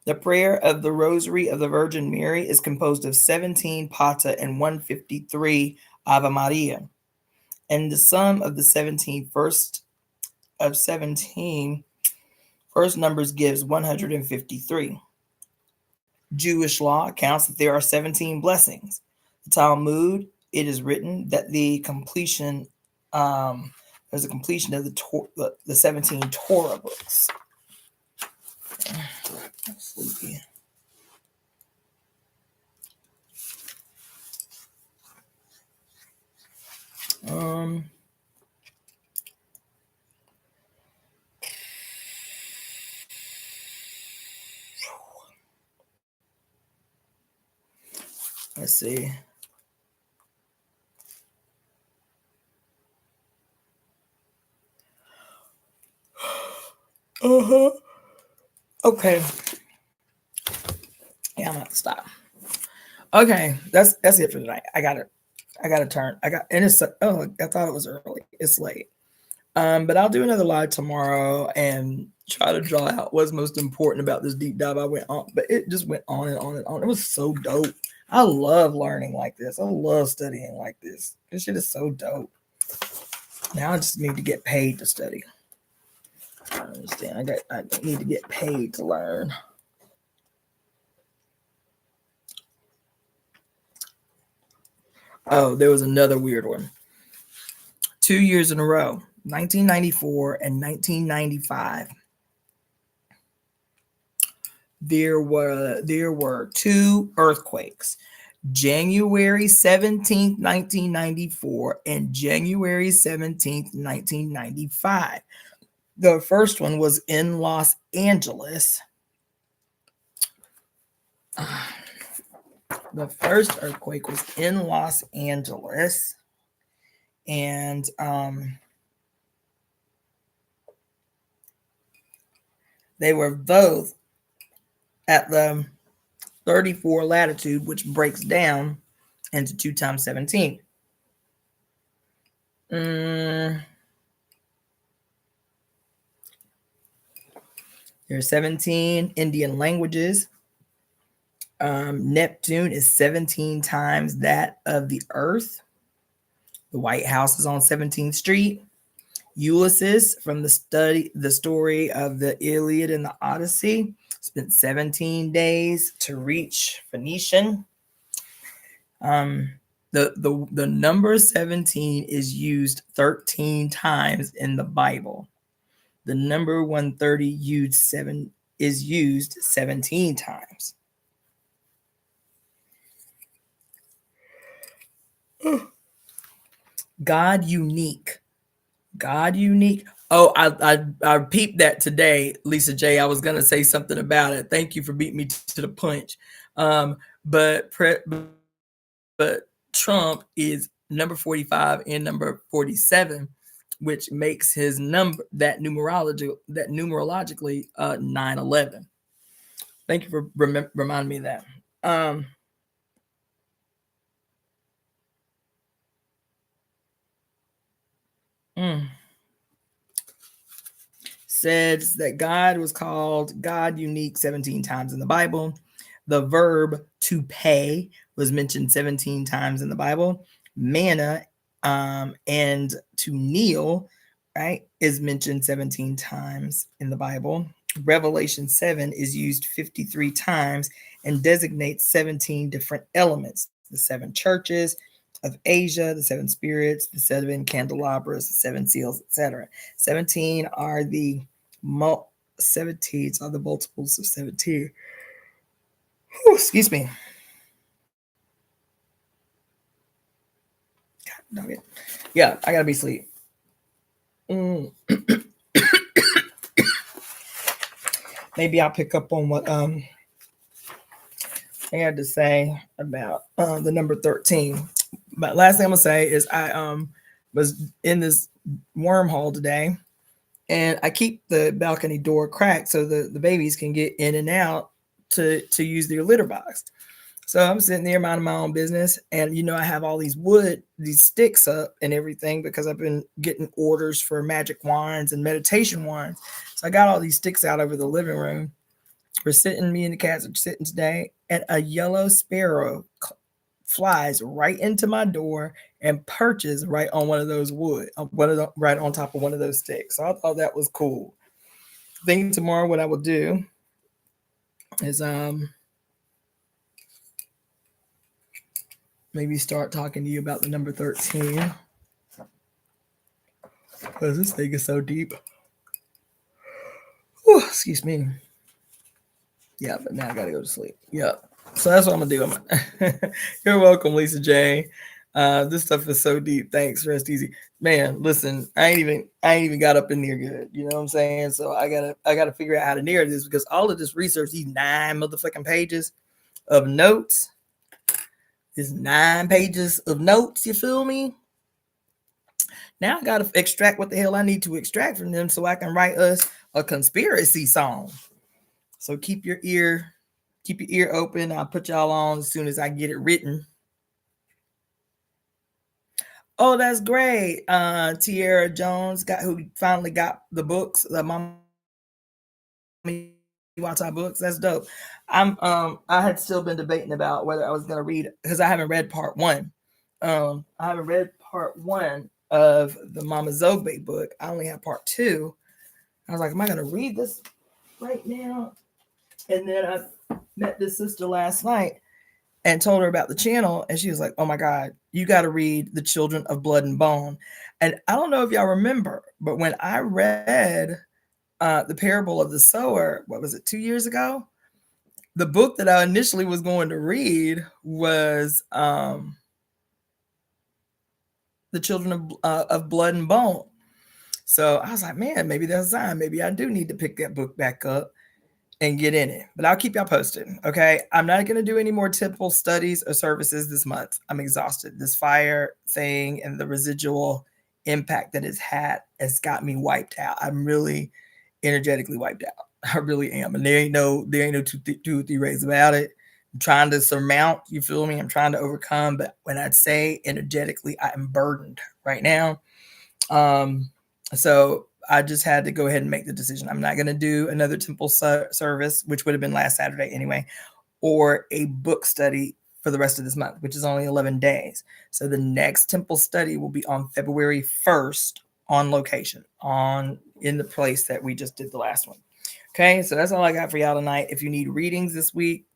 The prayer of the Rosary of the Virgin Mary is composed of 17 Pata and 153 Ave Maria. And the sum of the 17 first numbers gives 153. Jewish law accounts that there are 17 blessings. The Talmud, it is written that there's a completion of the 17 Torah books. I'm sleepy. Let's see. Okay. Yeah, I'm gonna have to stop. Okay, that's it for tonight. I gotta turn. And it's I thought it was early. It's late. But I'll do another live tomorrow and try to draw out what's most important about this deep dive I went on. But it just went on and on and on. It was so dope. I love learning like this. I love studying like this. This shit is so dope. Now I just need to get paid to study. I understand. I need to get paid to learn. Oh, there was another weird one. 2 years in a row, 1994 and 1995. There were 2 earthquakes. January 17th, 1994 and January 17th, 1995. The first one was in Los Angeles. The first earthquake was in Los Angeles. And they were both at the 34 latitude, which breaks down into 2 times 17. There are 17 Indian languages. Neptune is 17 times that of the Earth. The White House is on 17th Street. Ulysses, from the story of the Iliad and the Odyssey, spent 17 days to reach Phoenician. The number 17 is used 13 times in the Bible. The number 130 is used 17 times. God unique. Oh, I peeped that today, Lisa J. I was gonna say something about it. Thank you for beating me to the punch. But Trump is number 45 and number 47. which makes his number that numerologically 911. Thank you for reminding me of that. Says that God was called God unique 17 times in the Bible. The verb to pay was mentioned 17 times in the Bible. Manna and to kneel, right, is mentioned 17 times in the Bible. Revelation 7 is used 53 times and designates 17 different elements: the 7 churches of Asia, the 7 spirits, the 7 candelabras, the 7 seals, etc. 17 are the 17 are the multiples of 17. Whew, excuse me. God, yeah, I gotta be asleep. Maybe I'll pick up on what I had to say about the number 13. But last thing I'm gonna say is I was in this wormhole today, and I keep the balcony door cracked so the babies can get in and out to use their litter box. So I'm sitting there minding my own business, and I have all these sticks up and everything because I've been getting orders for magic wands and meditation wands. So I got all these sticks out over the living room. Me and the cats are sitting today, and a yellow sparrow flies right into my door and perches right on one of those right on top of one of those sticks. So I thought that was cool. I think tomorrow what I will do is maybe start talking to you about the number 13. Because this thing is so deep. Whew, excuse me. Yeah, but now I gotta go to sleep. Yeah. So that's what I'm gonna do. You're welcome, Lisa J. This stuff is so deep. Thanks, rest easy. Man, listen, I ain't even got up in there good. You know what I'm saying? So I gotta figure out how to narrate this, because all of this research, these 9 motherfucking pages of notes, is 9 pages of notes, you feel me? Now I gotta extract what the hell I need to extract from them so I can write us a conspiracy song. So keep your ear open. I'll put y'all on as soon as I get it written. Oh, that's great. Tierra Jones who finally got the books, the Mama Wata books. That's dope. I had still been debating about whether I was gonna read, because I haven't read part 1. I haven't read part 1 of the Mama Zogbe book. I only have part 2. I was like, am I gonna read this right now? And then I met this sister last night and told her about the channel, and she was like, oh my God, you got to read The Children of Blood and Bone. And I don't know if y'all remember, but when I read the parable of the sower, what was it, 2 years ago? The book that I initially was going to read was The Children of Blood and Bone. So I was like, man, maybe that's a sign. Maybe I do need to pick that book back up and get in it. But I'll keep y'all posted. Okay. I'm not going to do any more temple studies or services this month. I'm exhausted. This fire thing and the residual impact that it's had has got me wiped out. I'm really energetically wiped out. I really am. And there ain't no two or three ways about it. I'm trying to surmount, you feel me? I'm trying to overcome. But when I'd say energetically, I am burdened right now. So I just had to go ahead and make the decision. I'm not going to do another temple service, which would have been last Saturday anyway, or a book study for the rest of this month, which is only 11 days. So the next temple study will be on February 1st on location, in the place that we just did the last one. Okay, so that's all I got for y'all tonight. If you need readings this week,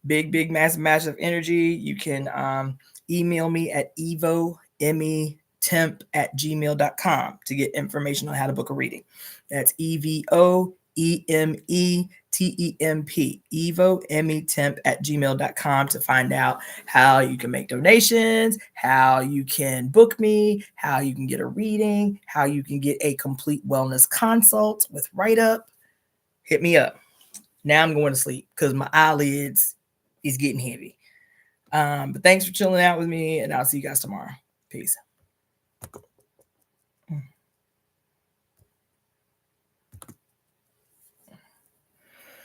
big, massive energy, you can email me at EvoEmeTemp@gmail.com to get information on how to book a reading. That's EvoEmeTemp, EvoEmeTemp@gmail.com to find out how you can make donations, how you can book me, how you can get a reading, how you can get a complete wellness consult with write-up. Hit me up. Now I'm going to sleep because my eyelids is getting heavy. But thanks for chilling out with me, and I'll see you guys tomorrow. Peace.